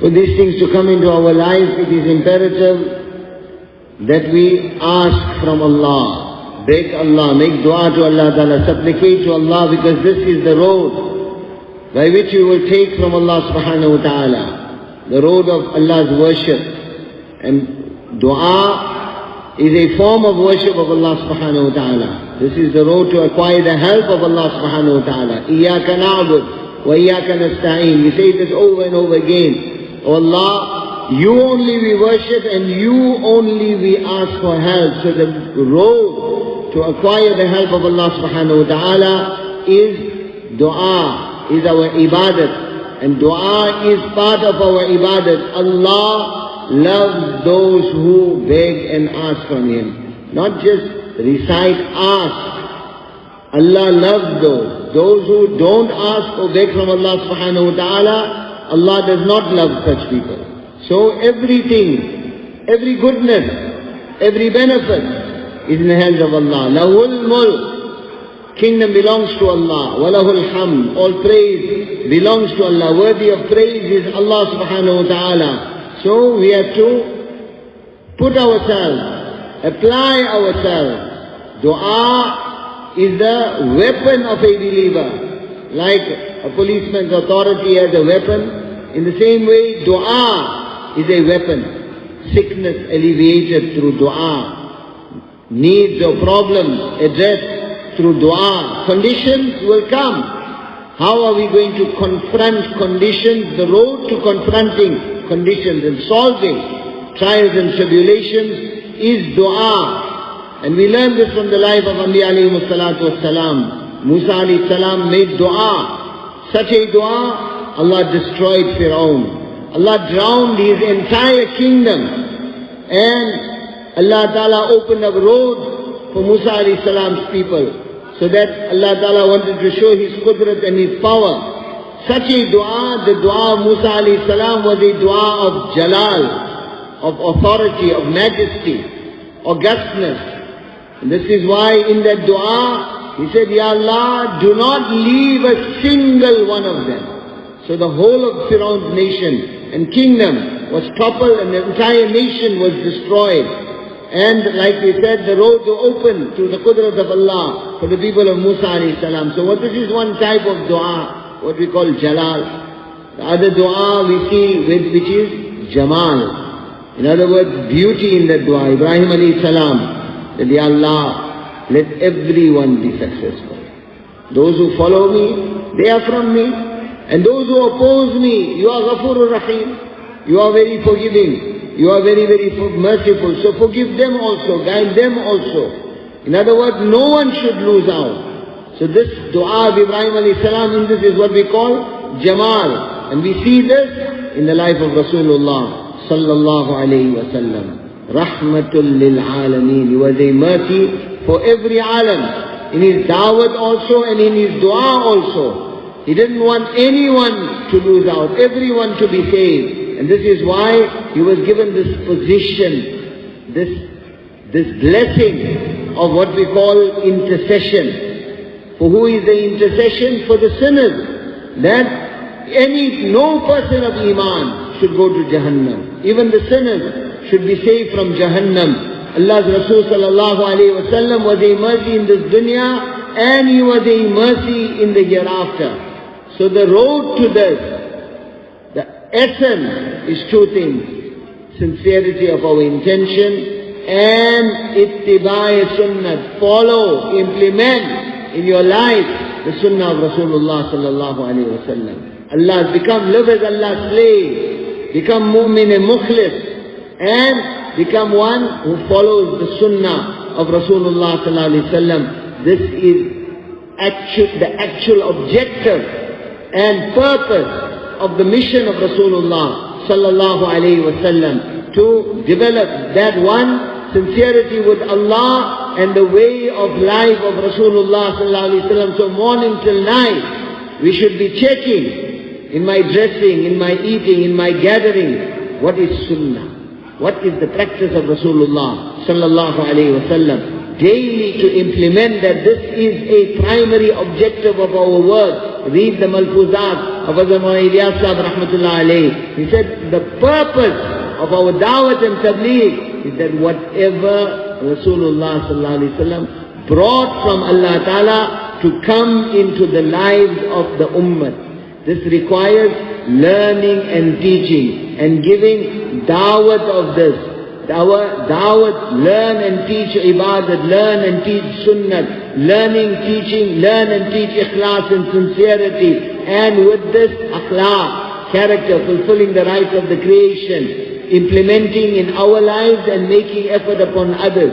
For these things to come into our life, it is imperative that we ask from Allah, beg Allah, make dua to Allah Ta'ala, supplicate to Allah, because this is the road by which you will take from Allah Subhanahu wa Ta'ala, the road of Allah's worship. And dua is a form of worship of Allah Subhanahu wa Ta'ala. This is the road to acquire the help of Allah Subhanahu wa Ta'ala. Iyaka na'bud wa iyaka nasta'een. We say this over and over again. Oh Allah, you only we worship and you only we ask for help. So the road to acquire the help of Allah Subhanahu wa Ta'ala is dua, is our ibadat. And dua is part of our ibadat. Allah loves those who beg and ask from Him. Not just recite, ask. Allah loves those who don't ask or beg from Allah Subhanahu wa Ta'ala. Allah does not love such people. So everything, every goodness, every benefit is in the hands of Allah. Lahul mulk, kingdom belongs to Allah. Walahul hamd, all praise belongs to Allah. Worthy of praise is Allah Subhanahu wa Ta'ala. So we have to put ourselves, apply ourselves. Dua is the weapon of a believer. Like a policeman's authority has a weapon, in the same way dua is a weapon. Sickness alleviated through dua. Needs or problems addressed through dua. Conditions will come. How are we going to confront conditions? The road to confronting conditions and solving trials and tribulations is dua. And we learn this from the life of Anbiya alayhi salatu wassalam. Musa alayhi salam made dua. Such a dua, Allah destroyed Fir'aun. Allah drowned his entire kingdom. And Allah Ta'ala opened up roads for Musa alayhi salam's people. So that Allah Ta'ala wanted to show His qudrat and His power. Such a dua, the dua of Musa alayhi salam was a dua of jalal, of authority, of majesty, augustness. And this is why in that dua, he said, Ya Allah, do not leave a single one of them. So the whole of Fir'aun's nation and kingdom was toppled and the entire nation was destroyed. And like we said, the roads were open to the qudrat of Allah for the people of Musa alayhi salam. So this is one type of dua, what we call jalal. The other dua we see which is jamal. In other words, beauty in that dua. Ibrahim alayhi salam said, Ya Allah, let everyone be successful. Those who follow me, they are from me. And those who oppose me, you are Ghafurur Rahim. You are very forgiving. You are very, very merciful. So forgive them also, guide them also. In other words, no one should lose out. So this dua of Ibrahim alayhi salam, in this is what we call Jamal. And we see this in the life of Rasulullah sallallahu alayhi wa sallam. Rahmatul lil alameen. He was a mercy for every alam. In his da'wat also and in his dua also. He didn't want anyone to lose out, everyone to be saved. And this is why he was given this position, this blessing of what we call intercession. For who is the intercession? For the sinners. That no person of Iman should go to Jahannam. Even the sinners should be saved from Jahannam. Allah's Rasul sallallahu alayhi wa sallam was a mercy in this dunya and he was a mercy in the hereafter. So the road to this, the essence is two things. sincerity of our intention, and ittibai sunnah, follow, implement in your life the sunnah of Rasulullah sallallahu alayhi wa sallam. Allah has become, live as Allah's slave, become mu'min and mukhlis, and become one who follows the sunnah of Rasulullah sallallahu alayhi wa sallam. This is the actual objective and purpose of the mission of Rasulullah sallallahu alayhi wa sallam, to develop that one sincerity with Allah and the way of life of Rasulullah sallallahu alayhi wa sallam. So morning till night, we should be checking in my dressing, in my eating, in my gathering, what is sunnah? What is the practice of Rasulullah sallallahu alayhi wa sallam? Daily to implement that. This is a primary objective of our work. Read the Malfuzat of Hazrat Maulana Ilyas Sahib rahmatullah alayhi. He said the purpose of our da'wat and tabligh is that whatever Rasulullah sallallahu alayhi wa sallam brought from Allah Ta'ala to come into the lives of the ummah. This requires learning and teaching and giving da'wat of this. Dawat, learn and teach ibadat, learn and teach sunnah, learning, teaching, learn and teach ikhlas and sincerity, and with this akhlaq, character, fulfilling the rights of the creation, implementing in our lives and making effort upon others.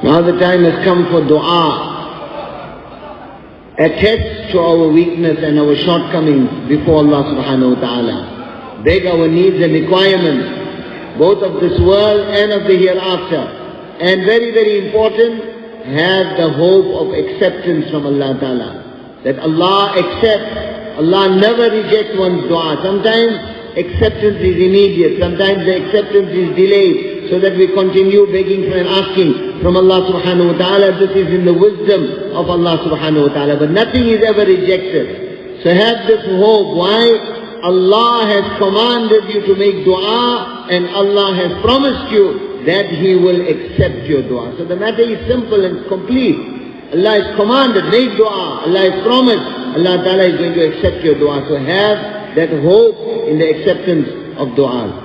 Now the time has come for dua. Attest to our weakness and our shortcomings before Allah subhanahu wa ta'ala. Beg our needs and requirements, both of this world and of the hereafter. And very, very important, have the hope of acceptance from Allah ta'ala. That Allah accepts. Allah never rejects one's dua. Sometimes acceptance is immediate, sometimes the acceptance is delayed, so that we continue begging and asking from Allah subhanahu wa ta'ala. This is in the wisdom of Allah subhanahu wa ta'ala. But nothing is ever rejected. So have this hope. Why? Allah has commanded you to make dua, and Allah has promised you that He will accept your dua. So the matter is simple and complete. Allah has commanded, make dua. Allah has promised, Allah ta'ala is going to accept your dua. So have that hope in the acceptance of dua.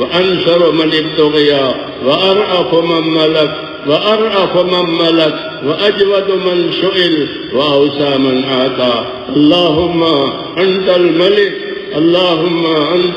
وأنصر من ابتغي وأرأف من ملك وأجود من سئل وأوسى من آتى. اللهم أنت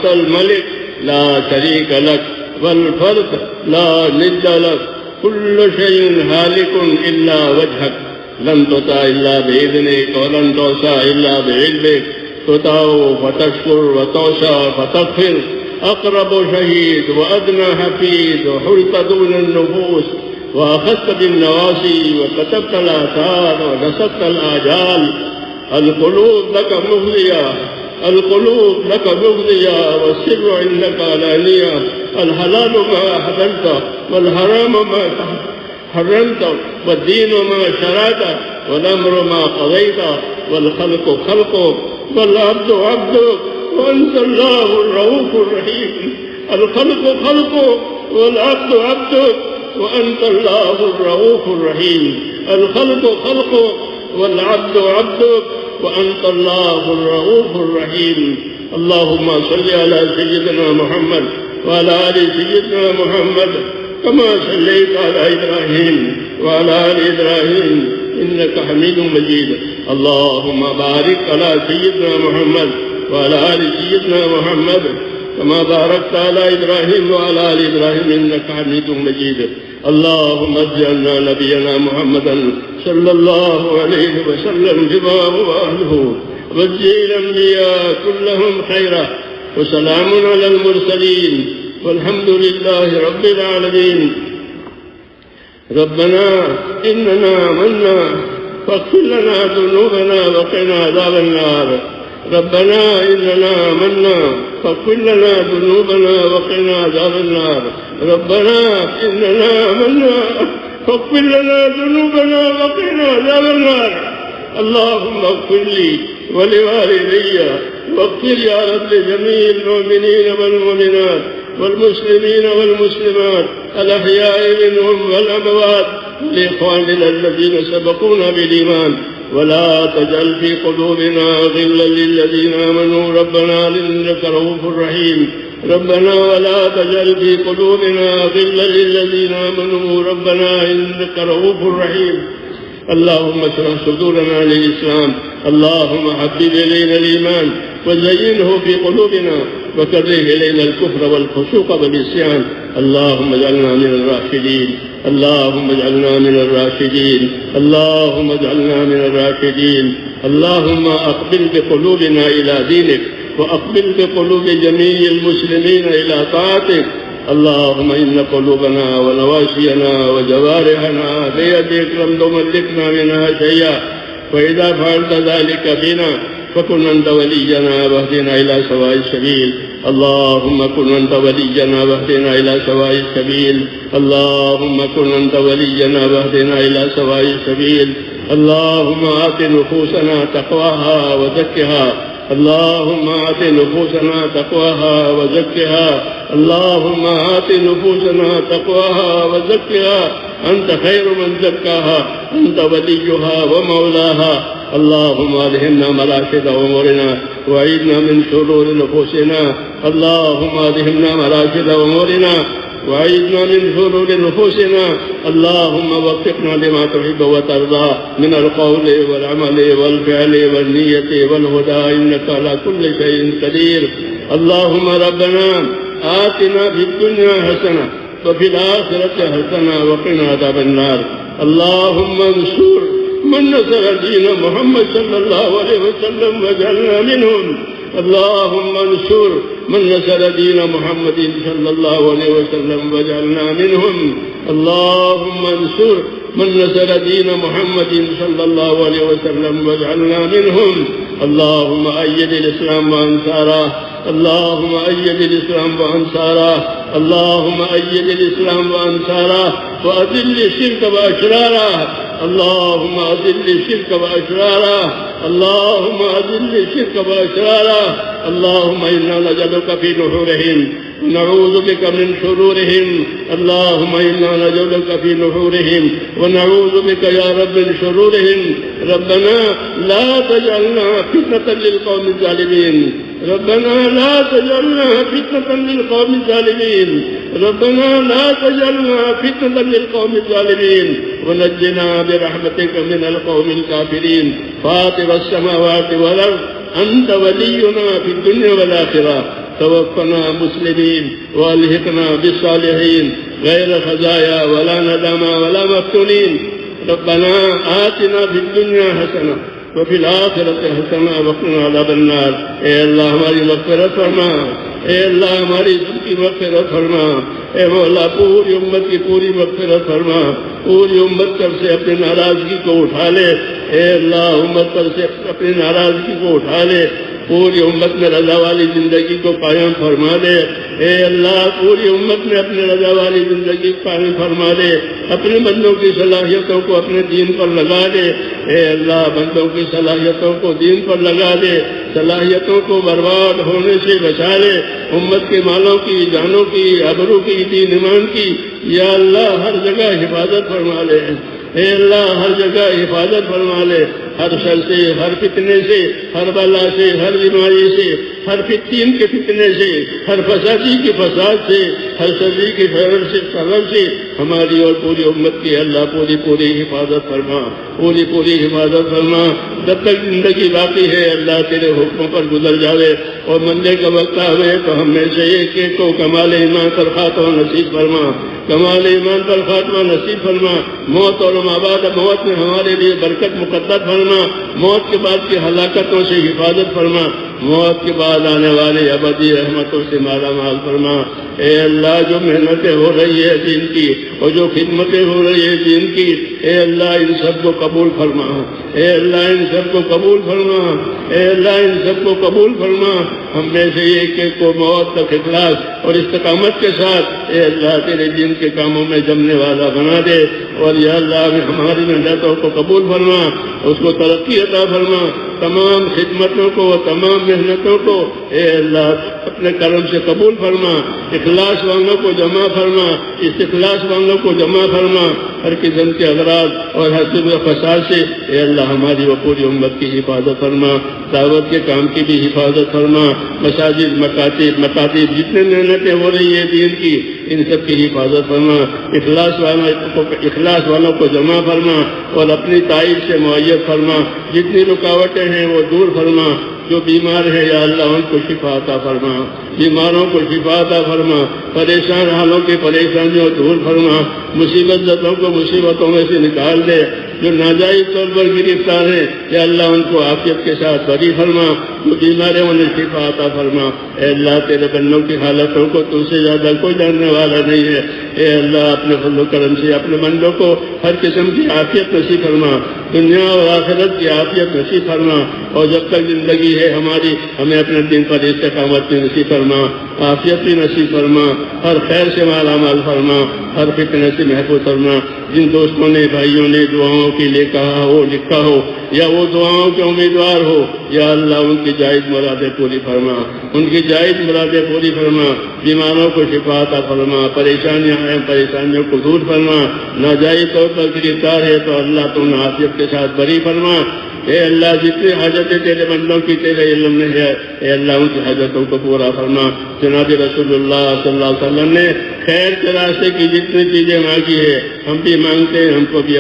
الملك لا شريك لك والفرد لا ند لك، كل شيء هالك إلا وجهك، لن تطاع إلا بإذنك ولن توصى إلا بعلمك، تطاع فتشكر وتوصى فتغفر، أقرب شهيد وأدنى حفيد، وحلت دون النفوس وأخذت بالنواصي وكتبت الآثار ونسقت الآجال. القلوب لك مغذية والسر عندك علانية، الحلال ما حللت والحرام ما حرمت، والدين ما شرعت والأمر ما قضيت، والخلق خلقك والعبد عبدك وأنت الله الرؤوف الرحيم. الخلق خلقك والعبد عبدك وأنت الله الرؤوف الرحيم. الخلق خلقك والعبد عبدك وأنت الله الرؤوف الرحيم. اللهم صل على سيدنا محمد وعلى آل سيدنا محمد كما صليت على إبراهيم وعلى آل إبراهيم إنك حميد مجيد. اللهم بارك على سيدنا محمد وعلى آل سيدنا محمد كما باركت على إبراهيم وعلى آل إبراهيم إنك حميد مجيد. اللهم اجعلنا نبينا محمدا صلى الله عليه وسلم جباه وأهله واجزي الأنبياء كلهم خيرا، وسلام على المرسلين والحمد لله رب العالمين. ربنا إننا آمنا فاغفر لنا ذنوبنا وقنا عذاب النار. ربنا إننا آمنا فاغفر لنا ذنوبنا وقنا عذاب النار. ربنا إننا آمنا فاغفر لنا ذنوبنا وقنا عذاب النار. اللهم اغفر لي ولوالدي واغفر يا رب لجميع المؤمنين والمؤمنات والمسلمين والمسلمات الأحياء منهم والأموات، لإخواننا الذين سبقونا بالإيمان، ولا تجعل في قلوبنا غلا للذين آمنوا ربنا إنك رؤوف رحيم. ربنا ولا تجعل في قلوبنا غلا للذين آمنوا ربنا إنك رؤوف رحيم. اللهم اشرح صدورنا للإسلام. اللهم حبب إلينا الإيمان وزينه في قلوبنا وكره إلينا الكفر والفسوق والعصيان. اللهم اجعلنا من الراشدين. اللهم اجعلنا من الراشدين. اللهم اجعلنا من الراشدين. اللهم أقبل بقلوبنا إلى دينك، وأقبل بقلوب جميع المسلمين إلى طاعتك. اللهم إن قلوبنا ونواسينا وجوارحنا بيدك لم تملكنا منها شيئا، وإذا فعلت ذلك بنا فكن أنت ولينا واهدنا إلى سواء السبيل. اللهم كن أنت ولينا واهدنا إلى سواء السبيل. اللهم كن أنت ولينا واهدنا إلى سواء السبيل. اللهم آت نفوسنا تقواها وزكها. اللهم آت نفوسنا تقواها وزكها. اللهم آت نفوسنا تقواها وزكها، أنت خير من زكاها، أنت وليها ومولاها. اللهم ألهمنا مراشد أمورنا وأعذنا من شرور نفوسنا. اللهم ألهمنا مراشد أمورنا وأعذنا من شرور نفوسنا. اللهم وفقنا لما تحب وترضى من القول والعمل والفعل والنية والهدى، إنك على كل شيء قدير. اللهم ربنا آتنا في الدنيا حسنة وفي الآخرة حسنة وقنا عذاب النار. اللهم انصر من نصر دين محمد صلى الله عليه وسلم واجعلنا منهم. اللهم انصر من نصر دين محمد صلى الله عليه وسلم واجعلنا منهم. اللهم انصر من نصر دين محمد صلى الله عليه وسلم واجعلنا منهم. اللهم أيد الإسلام وأنصاره. اللهم أيد الإسلام وأنصاره. اللهم أيد الإسلام وأنصاره وأذل الشرك وأشراره. اللهم أذل الشرك وأشراره. اللهم أذل الشرك وأشراره. اللهم إنا نجعلك في نحورهم ونعوذ بك من شرورهم. اللهم إنا نجعلك في نحورهم ونعوذ بك يا رب من شرورهم. ربنا لا تجعلنا فتنة للقوم الظالمين. ربنا لا تجعلنا فتنة للقوم الظالمين ربنا لا تجعلنا فتنة للقوم الظالمين ونجنا برحمتك من القوم الكافرين فاطر السماوات والأرض أنت ولينا في الدنيا والآخرة توفنا مسلمين والحقنا بالصالحين غير خزايا ولا ندامى ولا مفتونين ربنا آتنا في الدنيا حسنة وفي الآخرة حسنة وقنا عذاب النار اے اللہ ہماری مغفرت فرما اے اللہ ہماری سب کی مغفرت فرما اے مولا پوری امت کی پوری مغفرت فرما پوری امت پر سے اپنی ناراضگی کو اٹھا لے اے اللہ امت پر سے اپنی ناراضگی کو اٹھا لے پوری امت میں رضا والی زندگی کو قائم فرما دے اے اللہ پوری امت میں اپنے رضا والی زندگی کو قائم فرما دے اپنے بندوں کی صلاحیتوں کو اپنے دین پر لگا دے اے اللہ بندوں کی صلاحیتوں کو دین پر لگا دے صلاحیتوں کو برباد ہونے سے بچا لے امت کے مالوں کی جانوں کی آبرو کی دین ایمان کی یا اللہ ہر جگہ حفاظت فرما لے اے اللہ ہر جگہ حفاظت فرما لے ہر شر سے ہر فتنے سے ہر بلا سے ہر بیماری سے ہر فتین کے فتنے سے ہر فسادی کے فساد سے ہر سبزی کے فیض سے سبب سے ہماری اور پوری امت کی اللہ پوری حفاظت فرما پوری حفاظت فرما جب تک زندگی باقی ہے اللہ تیرے حکموں پر گزر جاوے اور مرنے کا وقت آوے تو ہم میں سے ایک کو کمال ایمان پر خاتمہ نصیب فرما کمال ایمان پر خاتمہ نصیب فرما موت اور بعد موت میں ہمارے لیے برکت مقدر فرما موت کے بعد کی ہلاکتوں سے حفاظت فرما موت کے بعد آنے والے ابدی رحمتوں سے مالا مال فرما اے اللہ جو محنتیں ہو رہی ہے دین کی اور جو خدمتیں ہو رہی ہے دین کی اے اللہ ان سب کو قبول فرما اے اللہ ان سب کو قبول فرما اے اللہ ان سب کو قبول فرما ہم میں سے ایک کو موت تک اخلاص اور استقامت کے ساتھ اے اللہ تیرے دین کے کاموں میں جمنے والا بنا دے اور یا اللہ ہماری محنتوں کو قبول فرما اس کو ترقی عطا فرما تمام خدمتوں کو تمام محنتوں کو اے اللہ اپنے کرم سے قبول فرما اخلاص والوں کو جمع فرما استخلاص والوں کو جمع فرما ہر قسم کے اغراض اور ہر قسم کے فساد سے اے اللہ ہماری و پوری امت کی حفاظت فرما دعوت کے کام کی بھی حفاظت فرما مساجد مکاتب جتنے محنتیں ہو رہی ہیں دین کی ان سب کی حفاظت فرما اخلاص والوں کو جمع فرما اور اپنی تائید سے معیت فرما جتنی رکاوٹیں ہیں وہ دور فرما جو بیمار ہے یا اللہ ان کو شفا عطا فرما بیماروں کو شفا عطا فرما پریشان حالوں کی پریشانیوں دور فرما مصیبت زدوں کو مصیبتوں میں سے نکال دے جو ناجائز طور پر گرفتار ہیں یا اللہ ان کو عافیت کے ساتھ بری فرما جو بیمار ہیں انہیں شفا عطا فرما اے اللہ تیرے بندوں کی حالتوں کو تم سے زیادہ کوئی جاننے والا نہیں ہے اے اللہ اپنے فضل و کرم سے اپنے بندوں کو ہر قسم کی عافیت نصیب فرما دنیا اور آخرت کی عافیت نصیب فرما اور جب تک زندگی ہے ہماری ہمیں اپنے دین پر استقامت بھی نصیب فرما عافیت بھی نصیب فرما ہر خیر سے مالا مال فرما ہر فتنے سے محفوظ فرما جن دوستوں نے بھائیوں نے دعاؤں کے لیے کہا ہو لکھا ہو یا وہ دعاؤں کے امیدوار ہو یا اللہ ان کی جائز مرادیں پوری فرما ان کی جائز مرادیں پوری فرما بیماروں کو شفا عطا فرما پریشانیاں ہیں پریشانیوں کو دور فرما ناجائز طور پر گرفتار ہے تو اللہ تم عافیت کے ساتھ بری فرما اے اللہ جتنی حاجتیں تیرے بندوں کی تیرے علم میں ہے اے اللہ ان کی حاجتوں کو پورا فرما جناب رسول اللہ صلی اللہ علیہ وسلم نے خیر کے راستے کی جتنی چیزیں مانگی ہے ہم بھی مانگتے ہیں ہم کو بھی